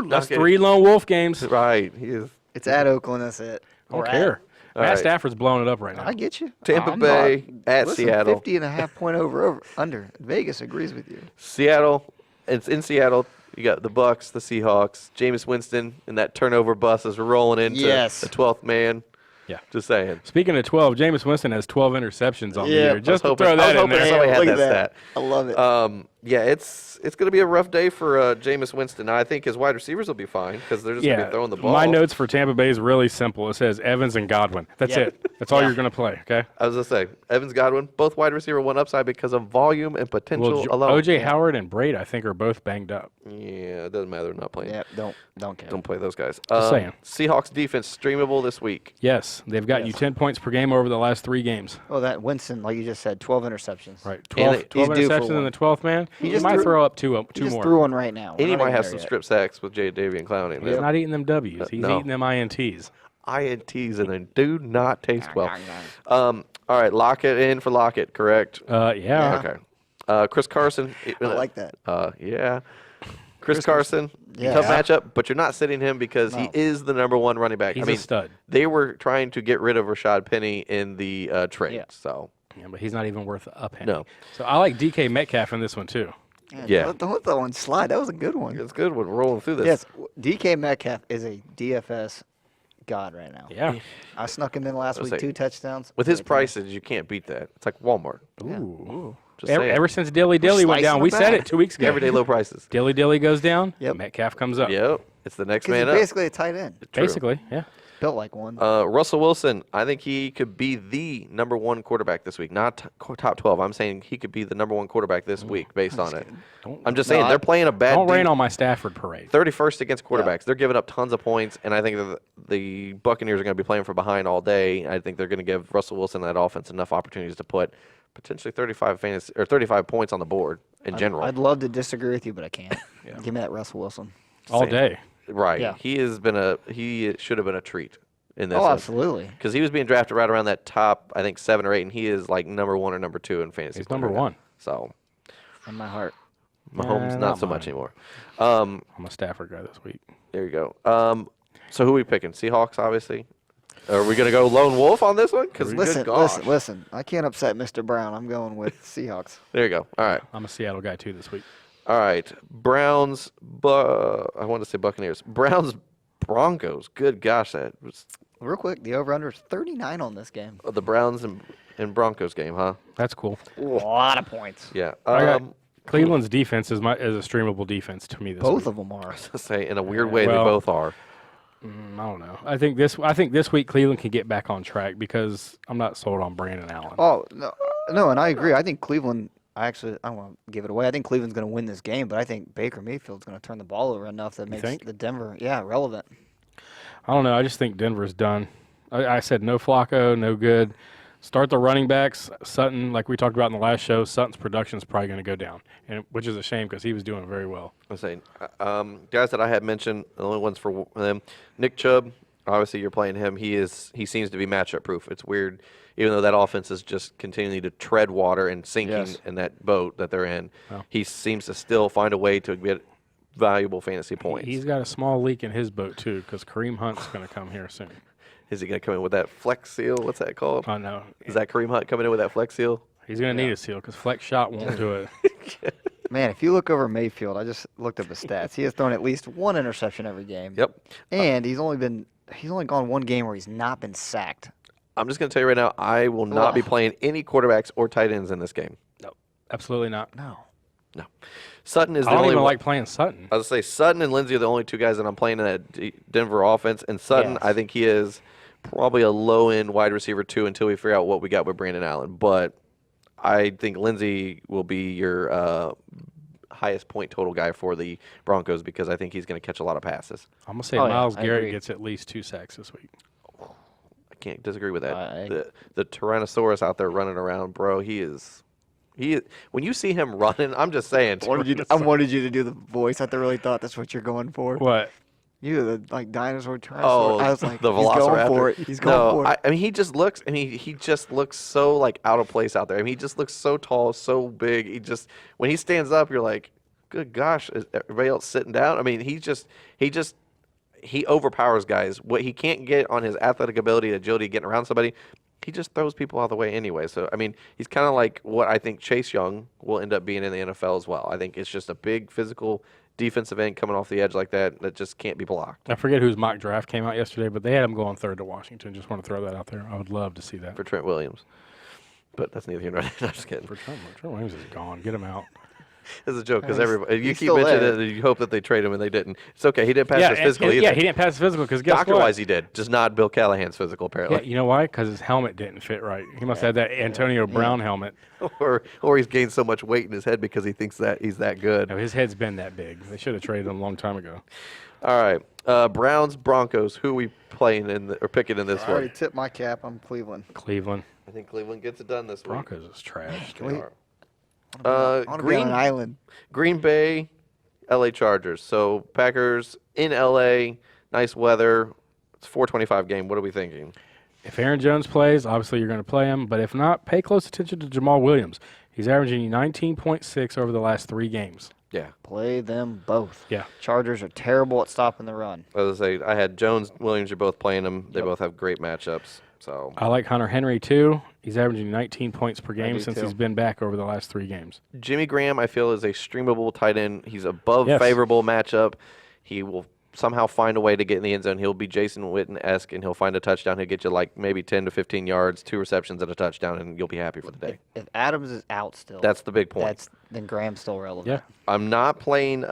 That's Okay. 3 lone wolf games. Right. He is. It's at Oakland. That's it. Don't Or at- care. All Matt right. Stafford's blowing it up right now. I get you. Tampa I'm Bay at listen, Seattle. 50.5 point over under. Vegas agrees with you. Seattle. It's in Seattle. You got the Bucks, the Seahawks. Jameis Winston and that turnover bus is rolling into Yes. the 12th man. Yeah. Just saying. Speaking of 12, Jameis Winston has 12 interceptions on the Yeah, I year. was Just to hoping- throw I was that in hoping there. somebody had Look at that stat. I love it. Yeah, it's going to be a rough day for Jameis Winston. Now, I think his wide receivers will be fine because they're just going to be throwing the ball. My notes for Tampa Bay is really simple. It says Evans and Godwin. That's Yeah. it. That's all Yeah. you're going to play, okay? I was going to say, Evans, Godwin, both wide receiver 1 upside because of volume and potential Well, alone. O.J. Howard and Braid, I think, are both banged up. Yeah, it doesn't matter. They're not playing. yeah, don't care. Don't play those guys. Just saying. Seahawks defense streamable this week. Yes, they've got you 10 points per game over the last 3 games. Oh, that Winston, like you just said, 12 interceptions. Right, And 12, he's 12 due for interceptions in one. the 12th man. He just might threw- throw up two He just more. threw one right now. And he We're not might even have there some yet. strip sacks with Jay Davy and Clowney. He's not eating them W's. He's no. eating them INTs. INTs and they do not taste well. All right, Lockett in for Lockett, correct? Yeah. Okay. Chris Carson. I like that. Yeah. Chris Carson, Yeah. tough matchup, but you're not sitting him because he No. is the number 1 running back. He's I mean, a stud. they were trying to get rid of Rashad Penny in the trade. Yeah. So, Yeah, but he's not even worth a penny. No. So I like DK Metcalf in this one, too. Yeah. Don't let that one slide. That was a good one. it's good when we're rolling through this. Yes, DK Metcalf is a DFS god right now. Yeah. I snuck him in last I'll week, say, 2 touchdowns. With his Great game. prices, you can't beat that. It's like Walmart. Ooh. Just Ever, saying. ever since Dilly Dilly went slicing down, them we said back. it 2 weeks ago. Everyday low prices. Dilly Dilly goes down, Yep. Metcalf comes up. Yep. It's the next 'Cause he's man up. basically a tight end. True. Basically, yeah. Built like one. Russell Wilson, I think he could be the number 1 quarterback this week. Not top 12. I'm saying he could be the number 1 quarterback this week based on it. I'm just saying they're playing a bad Don't rain de- on my Stafford parade. 31st against quarterbacks. They're giving up tons of points, and I think that the Buccaneers are going to be playing from behind all day. I think they're going to give Russell Wilson and that offense enough opportunities to put potentially 35 points on the board in general. I'd love to disagree with you, but I can't. Give me that Russell Wilson. All Same. day. Right. Yeah. He should have been a treat in this. Oh, absolutely. Because he was being drafted right around that top, I think 7 or 8, and he is like number 1 or number 2 in fantasy. He's play number right now. 1. So In my heart. Mahomes not not so mine. much anymore. I'm a Stafford guy this week. There you go. So who are we picking? Seahawks, obviously. Are we gonna go lone wolf on this one? Because Listen. I can't upset Mr. Brown. I'm going with Seahawks. There you go. All right. I'm a Seattle guy too this week. All right. Browns. I want to say Buccaneers. Browns. Broncos. Good gosh, that was Real quick, the over-under is 39 on this game. the Browns and Broncos game, huh? That's cool. A lot of points. Yeah. I got Cleveland's defense is a streamable defense to me this Both week. of them are. to say in a weird way well, they both are. I don't know. I think this week Cleveland can get back on track because I'm not sold on Brandon Allen. Oh, no, and I agree. I think Cleveland, I don't want to give it away. I think Cleveland's going to win this game, but I think Baker Mayfield's going to turn the ball over enough that makes think? the Denver, relevant. I don't know. I just think Denver's done. I said no Flacco, no good. Start the running backs. Sutton, like we talked about in the last show, Sutton's production is probably going to go down, which is a shame because he was doing very well. I'm saying, guys that I had mentioned, the only ones for them, Nick Chubb. Obviously, you're playing him. He seems to be matchup proof. It's weird, even though that offense is just continuing to tread water and sinking in that boat that they're in. Oh. He seems to still find a way to get valuable fantasy points. He's got a small leak in his boat too because Kareem Hunt's going to come here soon. Is he going to come in with that flex seal? What's that called? Oh, no. Is that Kareem Hunt coming in with that flex seal? He's going to need a seal because flex shot won't do it. Man, if you look over Mayfield, I just looked up his stats. He has thrown at least one interception every game. Yep. And he's only gone one game where he's not been sacked. I'm just going to tell you right now, I will not be Ugh. playing any quarterbacks or tight ends in this game. No, absolutely not. No. No. Sutton is I the don't only even one. like playing Sutton. I was going to say Sutton and Lindsey are the only two guys that I'm playing in that Denver offense. And Sutton, Yes. I think he is probably a low-end wide receiver, too, until we figure out what we got with Brandon Allen. But I think Lindsey will be your highest point total guy for the Broncos because I think he's going to catch a lot of passes. I'm going to say Oh, yeah, Myles I Garrett agree. gets at least 2 sacks this week. I can't disagree with that. I- The Tyrannosaurus out there running around, bro, he is when you see him running, I'm just saying. I wanted you to do the voice. I really thought that's what you're going for. What? You, the dinosaur tyrannosaur. Oh, I was like, the he's Velociraptor. going for it. He's going No, for it. I mean he just looks. I mean he just looks so like out of place out there. I mean he just looks so tall, so big. He just when he stands up, you're like, good gosh, is everybody else sitting down? I mean he overpowers guys. What he can't get on his athletic ability, agility, getting around somebody, he just throws people out of the way anyway. So I mean he's kind of like what I think Chase Young will end up being in the NFL as well. I think it's just a big physical defensive end coming off the edge like that just can't be blocked. I forget whose mock draft came out yesterday, but they had him going third to Washington. Just want to throw that out there. I would love to see that. For Trent Williams. But that's neither here nor there. I'm just kidding. Trent Williams is gone. Get him out. It's a joke because He's- everybody you he's keep still mentioning there. it and you hope that they trade him and they didn't. It's okay. He didn't pass his and- physical and- either. yeah, he didn't pass his physical because guess Doctor what? wise he did, just not Bill Callahan's physical Yeah, apparently. you know why? Because his helmet didn't fit right. He must have that Antonio Brown helmet. or he's gained so much weight in his head because he thinks that he's that good. No, his head's been that big. They should have traded him a long time ago. All right. Browns, Broncos, who are we playing in or picking in this I already one? tipped my cap on Cleveland. Cleveland. I think Cleveland gets it done this week. Broncos is trash. They we- are. I want to be on an island. Green Bay, LA Chargers. So Packers in LA, nice weather. It's a 4:25 game. What are we thinking? If Aaron Jones plays, obviously you're going to play him. But if not, pay close attention to Jamal Williams. He's averaging 19.6 over the last 3 games. Yeah. Play them both. Yeah. Chargers are terrible at stopping the run. As I say, I had Jones, Williams. You're both playing them. They both have great matchups. So I like Hunter Henry, too. He's averaging 19 points per game do, since too. he's been back over the last 3 games. Jimmy Graham, I feel, is a streamable tight end. He's above Yes. favorable matchup. He will somehow find a way to get in the end zone. He'll be Jason Witten-esque, and he'll find a touchdown. He'll get you like maybe 10 to 15 yards, 2 receptions and a touchdown, and you'll be happy for the day. If Adams is out still, That's the big point. then Graham's still relevant. Yeah. I'm not playing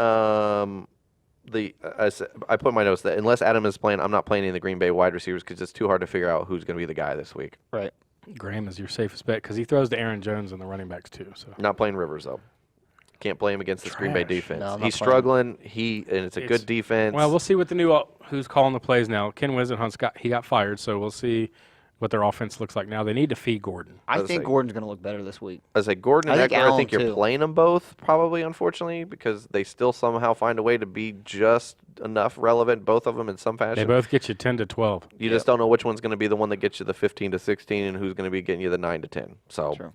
I put in my notes that unless Adam is playing, I'm not playing any of the Green Bay wide receivers because it's too hard to figure out who's going to be the guy this week. Right. Graham is your safest bet because he throws to Aaron Jones and the running backs, too. So Not playing Rivers, though. Can't play him against this Green Bay Trash. defense. No, I'm not He's playing struggling. And it's a It's- good defense. Well, we'll see what the new who's calling the plays now. Ken Wisenhunt's got fired, so we'll see what their offense looks like now. They need to feed Gordon. I Let's think say- Gordon's going to look better this week. I say Gordon and I think Eckler, I Allen, think you're too. playing them both, probably, unfortunately, because they still somehow find a way to be just enough relevant, both of them in some fashion. They both get you 10 to 12. You just don't know which one's going to be the one that gets you the 15 to 16 and who's going to be getting you the 9 to 10. So, True.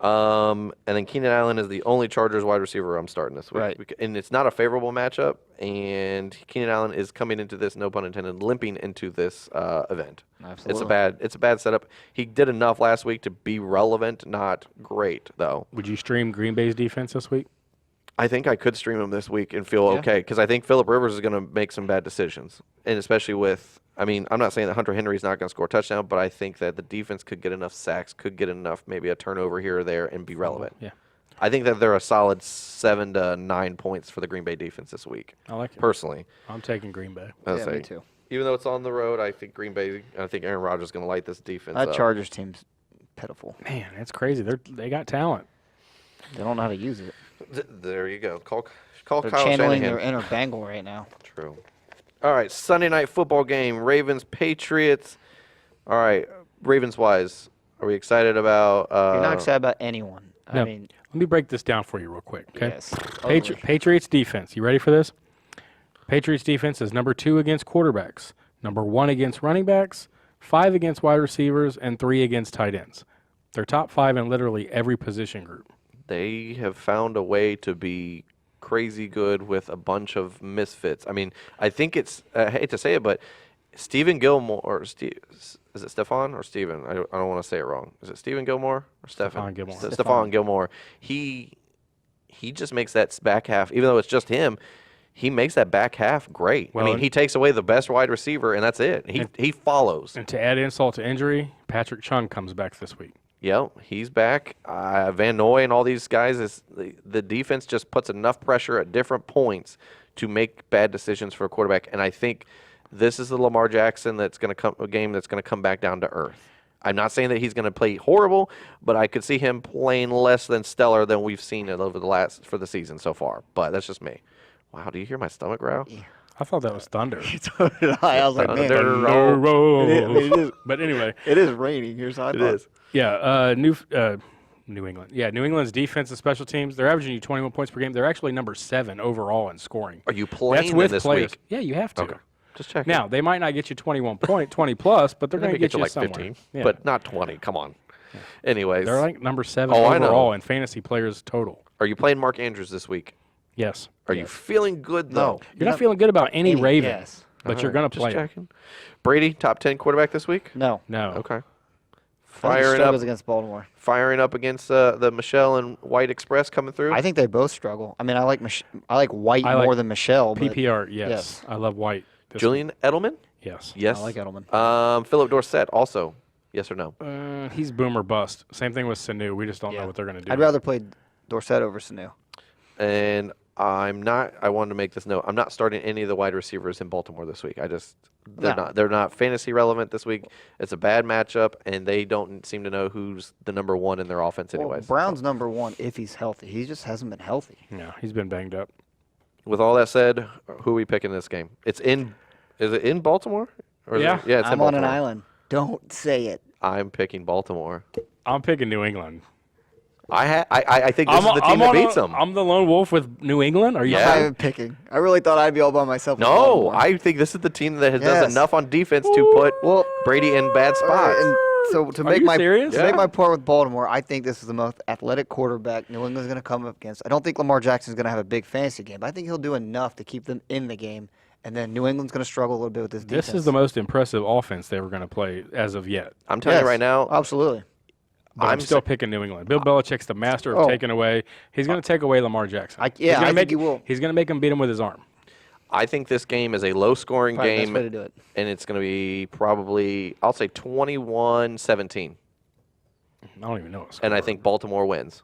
and then Keenan Allen is the only Chargers wide receiver I'm starting this week. Right. And it's not a favorable matchup, and Keenan Allen is coming into this, no pun intended, limping into this event. Absolutely. It's a bad setup. He did enough last week to be relevant, not great, though. Would you stream Green Bay's defense this week? I think I could stream him this week and feel Yeah. okay because I think Phillip Rivers is going to make some bad decisions, and especially with. I mean, I'm not saying that Hunter Henry's not going to score a touchdown, but I think that the defense could get enough sacks, could get enough, maybe a turnover here or there, and be relevant. Yeah. I think that they're a solid 7 to 9 points for the Green Bay defense this week. I like it. Personally, I'm taking Green Bay. I'd Yeah, say, me too. even though it's on the road, I think Green Bay. I think Aaron Rodgers is going to light this defense That up. Chargers team's pitiful. Man, that's crazy. They got talent. They don't know how to use it. There you go. Call They're Kyle channeling Shanahan. their inner Bengal right now. True. All right, Sunday night football game, Ravens, Patriots. All right, Ravens-wise, are we excited about You're not excited about anyone. No. I mean, Let me break this down for you real quick, okay? yes. totally. Patriots defense. You ready for this? Patriots defense is number 2 against quarterbacks, number 1 against running backs, 5 against wide receivers, and 3 against tight ends. They're top 5 in literally every position group. They have found a way to be crazy good with a bunch of misfits. I mean, I think it's, I hate to say it, but Stephen Gilmore, or is it Stephon or Steven? I don't want to say it wrong. Is it Stephen Gilmore or Stephon Gilmore. Stephon Gilmore. He just makes that back half, even though it's just him, he makes that back half great. Well, I mean, he takes away the best wide receiver, and that's it. He follows. And to add insult to injury, Patrick Chung comes back this week. Yep, he's back. Van Noy and all these guys, the defense just puts enough pressure at different points to make bad decisions for a quarterback. And I think this is the Lamar Jackson a game that's going to come back down to earth. I'm not saying that he's going to play horrible, but I could see him playing less than stellar than we've seen it over for the season so far. But that's just me. Wow, do you hear my stomach growl? Yeah. I thought that was thunder. So did I. I was like, man, Thunder roll. it is. But anyway, It is raining. Here's how I It thought. is. yeah, New England. Yeah, New England's defense and special teams, they're averaging you 21 points per game. They're actually number 7 overall in scoring. Are you That's playing with them this players. week? Yeah, you have to. Okay, just checking. Now, they might not get you 20 plus, but they're They're going to get you like somewhere. 15, Yeah. but not 20. Come on. Anyways, They're like number 7 Oh, I know. overall in fantasy players total. are you playing Mark Andrews this week? Yes. Are you feeling good though? No. You're not feeling good about any Raven, Yes. but you're going to play Just him. checking. Brady, top 10 quarterback this week? No. No. Okay. I think he Firing struggles up, against Baltimore. firing up against the Michelle and White Express coming through. I think they both struggle. I mean, I like White I like more than Michelle. But PPR, yes. yes. I love White. this Julian Edelman? week. Yes. Yes. I like Edelman. Philip Dorsett also. Yes or no? He's boom or bust. Same thing with Sanu. We just don't know Yeah. what they're going to do. I'd rather play Dorsett over Sanu. And I wanted to make this note. I'm not starting any of the wide receivers in Baltimore this week. They're not fantasy relevant this week. It's a bad matchup, and they don't seem to know who's the number one in their offense Well, anyways. Brown's number 1 if he's healthy. He just hasn't been healthy. No, he's been banged up. With all that said, who are we picking this game? Is it in Baltimore? Or is Yeah. it, yeah, it's in I'm on Baltimore. an island. Don't say it. I'm picking Baltimore. I'm picking New England. I think this is the team that beats them. I'm the lone wolf with New England. Are you? Yeah. I'm not even picking. I really thought I'd be all by myself. with No, Baltimore. I think this is the team that does Yes. enough on defense to put Well, Brady in bad all right, spots. and so to Are make you my serious? to make Yeah. my point with Baltimore, I think this is the most athletic quarterback New England's going to come up against. I don't think Lamar Jackson's going to have a big fantasy game, but I think he'll do enough to keep them in the game. And then New England's going to struggle a little bit with this defense. This is the most impressive offense they were going to play as of yet. I'm telling you right now, Absolutely. But I'm I'm still sa- picking New England. Bill Belichick's the master of Oh. taking away. He's going to take away Lamar Jackson. I He's gonna think he will. He's going to make him beat him with his arm. I think this game is a low-scoring Probably the best game, way to do it. and it's going to be probably, I'll say 21-17, I don't even know. What and I think Baltimore wins.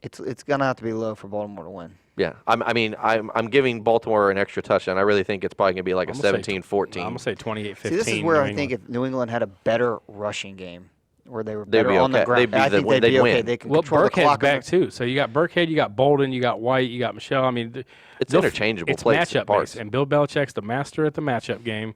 It's going to have to be low for Baltimore to win. Yeah, I'm giving Baltimore an extra touchdown. I really think it's probably going to be like a I'm gonna say 17-14. I'm going to say 28-15. See, this is where New I think England. if New England had a better rushing game, where they were They'd better be on the okay. ground, They'd be I the- think they'd they'd be okay. win. They can Well, control the Burkhead's clock. back too. So you got Burkhead, you got Bolden, you got White, you got Michelle. I mean, It's they'll- interchangeable It's plays, matchup parts. based, and Bill Belichick's the master at the matchup game.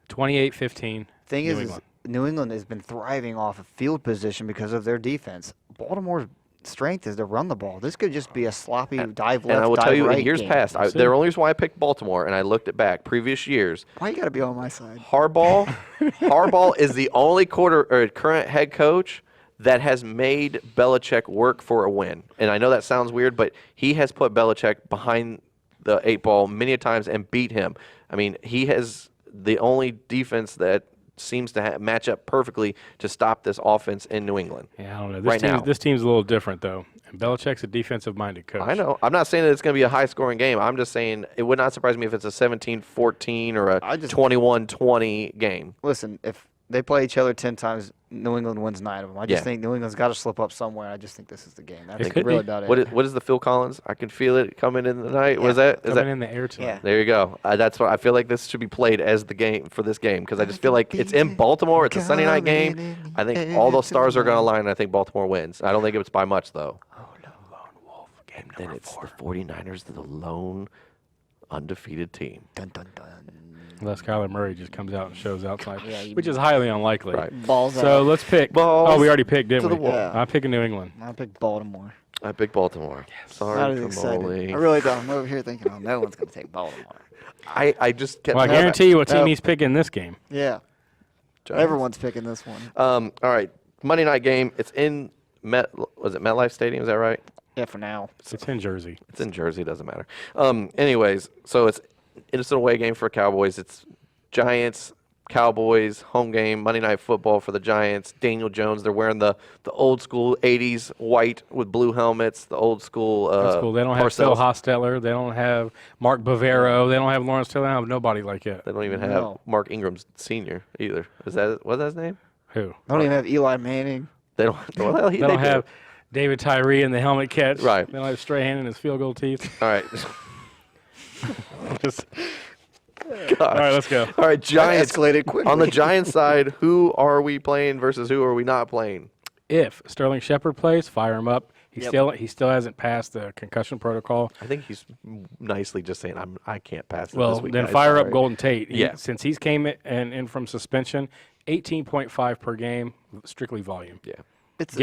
28-15. Thing New is, England. New England has been thriving off of field position because of their defense. Baltimore's strength is to run the ball. This could just be a sloppy dive left, And I will dive tell you, right in years game. past, We'll see. the only reason why I picked Baltimore, and I looked it back, previous years, Why you got to be on my side? Harbaugh is the only current head coach that has made Belichick work for a win. And I know that sounds weird, but he has put Belichick behind the 8 ball many a times and beat him. I mean, he has the only defense that seems to match up perfectly to stop this offense in New England. Yeah, I don't know. Right now. This team's a little different though. And Belichick's a defensive-minded coach. I know. I'm not saying that it's going to be a high-scoring game. I'm just saying it would not surprise me if it's a 17-14 or a I just- 21-20 game. Listen, if they play each other 10 times, New England wins 9 of them. I just Yeah. think New England's got to slip up somewhere. I just think this is the game. That's could really be. about it. What is the Phil Collins? I can feel it coming in the night. Was Yeah. that? Is Coming that? in the air tonight. Yeah. There you go. That's what I feel like. This should be played as the game for this game because I just feel like it's in Baltimore. It's a Sunday night game. I think all those stars are going to align. And I think Baltimore wins. I don't think it's by much though. And then it's the 49ers, the lone undefeated team. Dun, dun, dun. Unless Kyler Murray just comes out and shows out tonight, Yeah, you- which is highly unlikely. Right. Balls So out. let's pick. Balls Oh, we already picked, didn't to the we? wall. Yeah. I'm picking New England. I picked Baltimore. I picked Baltimore. Sorry, Not as excited. Kamoli. I really don't. I'm over here thinking, oh, no one's going to take Baltimore. I just kept Well, I having- guarantee you what team Nope. he's picking this game. Yeah. Giants. Everyone's picking this one. All right, Monday night game. It's in was it MetLife Stadium? Is that right? Yeah, for now. It's in Jersey. It's in Jersey. Doesn't matter. Anyways, so it's an away game for Cowboys. It's Giants, Cowboys, home game, Monday Night Football for the Giants. Daniel Jones, they're wearing the old school 80s white with blue helmets, the old school. That's cool. They don't have Phil Parcells. Hostetler. They don't have Mark Bavaro. They don't have Lawrence Taylor. They don't have nobody like it. They don't even have No. Mark Ingram Sr. either. What's that his name? Who? They don't even have Eli Manning. They don't. Well, They don't have David Tyree in the helmet catch. Right. They don't have Strahan in his field goal teeth. All right. Just- Gosh. all right, let's go. All right, Giants. escalated quickly. On the Giants side, who are we playing versus who are we not playing? If Sterling Shepard plays, fire him up. He Yep. still hasn't passed the concussion protocol. I think he's nicely just saying I can't pass it Well, this week. then guys. fire Sorry. up Golden Tate. Yeah. Since he's came in from suspension, 18.5 per game, strictly volume. Yeah. It's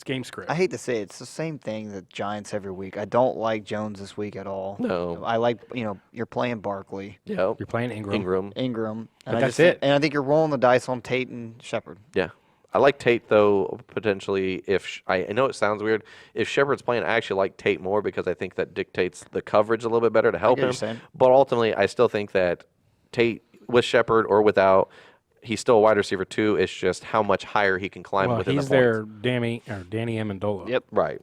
Game script. I hate to say it, it's the same thing that Giants every week. I don't like Jones this week at all. No. I like you're playing Barkley, Yeah. You're playing Ingram. Ingram, But and that's it. And I think you're rolling the dice on Tate and Shepard. Yeah. I like Tate, though, potentially. I know it sounds weird. If Shepard's playing, I actually like Tate more because I think that dictates the coverage a little bit better to help get what him. you're saying. But ultimately, I still think that Tate, with Shepard or without, he's still a wide receiver, too. It's just how much higher he can climb Well, within he's the points. their Danny Amendola. Yep. Right.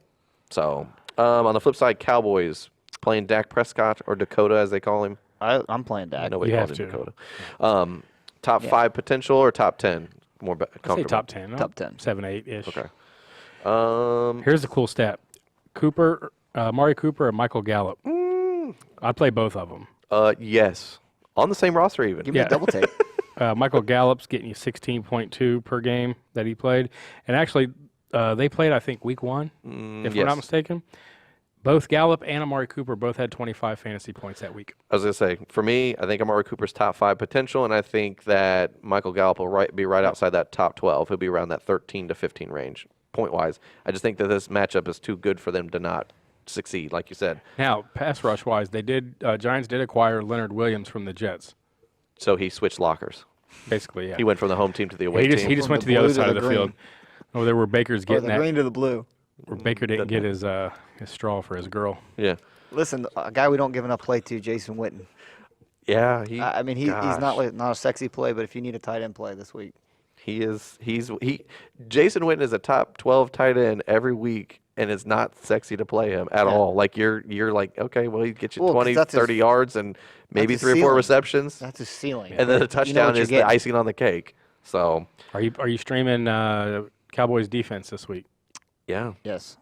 So, on the flip side, Cowboys playing Dak Prescott or Dakota, as they call him. I'm playing Dak. Nobody You calls have him to. Dakota. Top 5 potential or top 10? More I'd say comfortable. top 10. no? Top 10. 7, 8-ish. Okay. Here's the cool stat. Amari Cooper, and Michael Gallup. I'd play both of them. Yes. On the same roster, even. Give me Yeah. a double take. Michael Gallup's getting you 16.2 per game that he played. And actually, they played, I think, week 1, if I'm yes. not mistaken. Both Gallup and Amari Cooper both had 25 fantasy points that week. I was going to say, for me, I think Amari Cooper's top 5 potential, and I think that Michael Gallup will be right outside that top 12. He'll be around that 13 to 15 range, point-wise. I just think that this matchup is too good for them to not succeed, like you said. Now, pass rush-wise, Giants did acquire Leonard Williams from the Jets. So he switched lockers. Basically, yeah. He went from the home team to the away He team. just From went the to the other blue to side of the the field. Over there where Baker's Or getting the that. green to the blue. Where Baker didn't get his straw for his girl. Yeah. Listen, a guy we don't give enough play to, Jason Witten. Yeah. I mean, he's gosh. not a sexy play, but if you need a tight end play this week, Jason Witten is a top 12 tight end every week, and it's not sexy to play him at all. Like you're like, okay, well, he gets you Well, 'cause 20, that's his- 30 yards and maybe his 3 or 4 ceiling. receptions, that's his ceiling. and then a You know touchdown what you're is the getting. icing on the cake. So, Are you streaming Cowboys defense this week? yeah. Yes.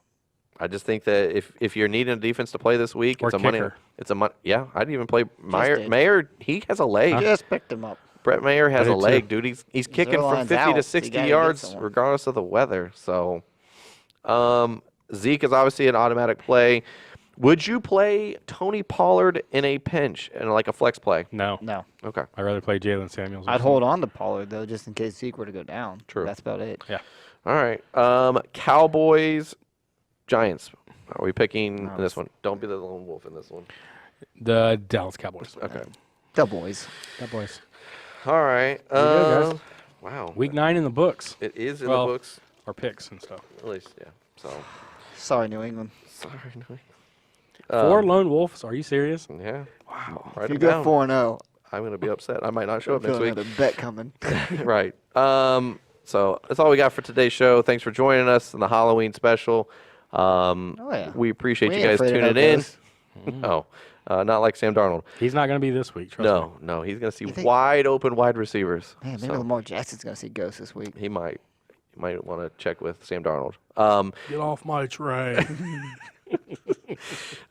I just think that if you're needing a defense to play this week, Or it's a money. kicker. It's a money. Yeah, I'd even play Mayer. did. Mayer, he has a leg. Just picked him up. Brett Mayer has I a did leg, too. dude. He's kicking from line's 50 out, to so you 60 gotta get yards, someone. regardless of the weather. So, Zeke is obviously an automatic play. Would you play Tony Pollard in a pinch and like a flex play? No. No. Okay. I'd rather play Jalen Samuels. or I'd something. hold on to Pollard, though, just in case Zeke were to go down. True. That's about it. Yeah. All right. Cowboys, Giants. Are we picking this one? Don't be the lone wolf in this one. The Dallas Cowboys. Okay. The boys. Cowboys. All right. good, guys. Wow. Week 9 in the books. It is in Well, the books. Our picks and stuff. At least, yeah. So, Sorry, New England. sorry. No. 4 lone wolves. Are you serious? Yeah. Wow. Write If you them go down. 4-0, I'm going to be upset. I might not show up next week. another bet coming. Right. So that's all we got for today's show. Thanks for joining us in the Halloween special. yeah. We appreciate We you ain't guys afraid of tuning in. ghosts. No, not like Sam Darnold. He's not going to be this week. Trust me. No, he's going to see think- wide open wide receivers. Man, maybe So Lamar Jackson's going to see ghosts this week. he might want to check with Sam Darnold. Get off my train.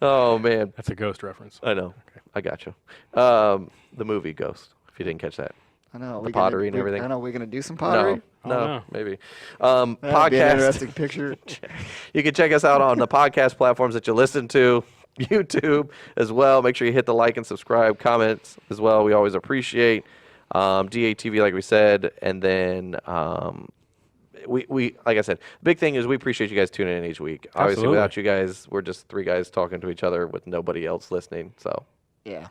Oh man, That's a ghost reference. I know. I got you. The movie Ghost. If you didn't catch that. I know. The pottery and everything. I know. We're going to do some pottery. No, no. maybe. That'd be an Podcast. interesting picture. You can check us out on the podcast platforms that you listen to, YouTube as well. Make sure you hit the like and subscribe, comments as well. We always appreciate DATV, like we said, and then we like I said, big thing is we appreciate you guys tuning in each week. Obviously, Absolutely. without you guys, we're just 3 guys talking to each other with nobody else listening. So Yeah.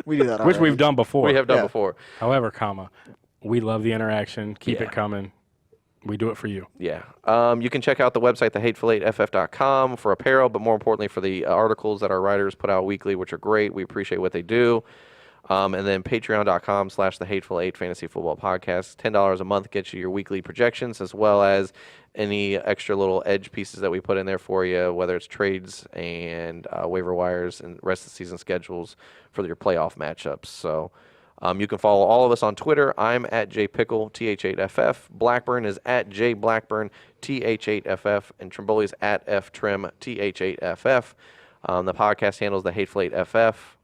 We do that Which already. we've done before. we have done Yeah. before. However, we love the interaction. Keep Yeah. it coming. We do it for you. Yeah. You can check out the website, thehateful8ff.com, for apparel, but more importantly for the articles that our writers put out weekly, which are great. We appreciate what they do. And then patreon.com/the Hateful Eight Fantasy Football Podcast. $10 a month gets you your weekly projections as well as any extra little edge pieces that we put in there for you, whether it's trades and waiver wires and rest of the season schedules for your playoff matchups. So you can follow all of us on Twitter. I'm at jpickle, TH8FF. Blackburn is at jblackburn, TH8FF. And Trimboli is at ftrim, TH8FF. The podcast handles the Hateful Eight FF.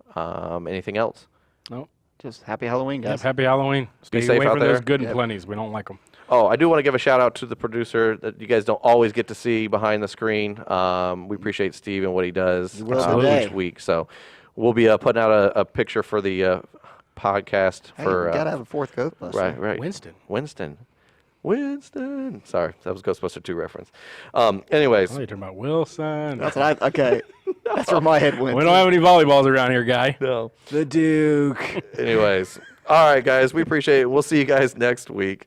Anything else? No. Just happy Halloween, guys. Yep, happy Halloween. Stay safe away out from those there. good and plenties. We don't like them. Oh, I do want to give a shout out to the producer that you guys don't always get to see behind the screen. We appreciate Steve and what he does will today. each week. So we'll be putting out a picture for the podcast Hey, for we gotta have a fourth Ghostbuster. right. Winston. Winston. Sorry, that was Ghostbuster 2 reference. Anyways, Oh, you're talking about Wilson. That's what okay. That's where my head went. We don't have any volleyballs around here, guy. no. The Duke. Anyways, all right, guys, we appreciate it. We'll see you guys next week.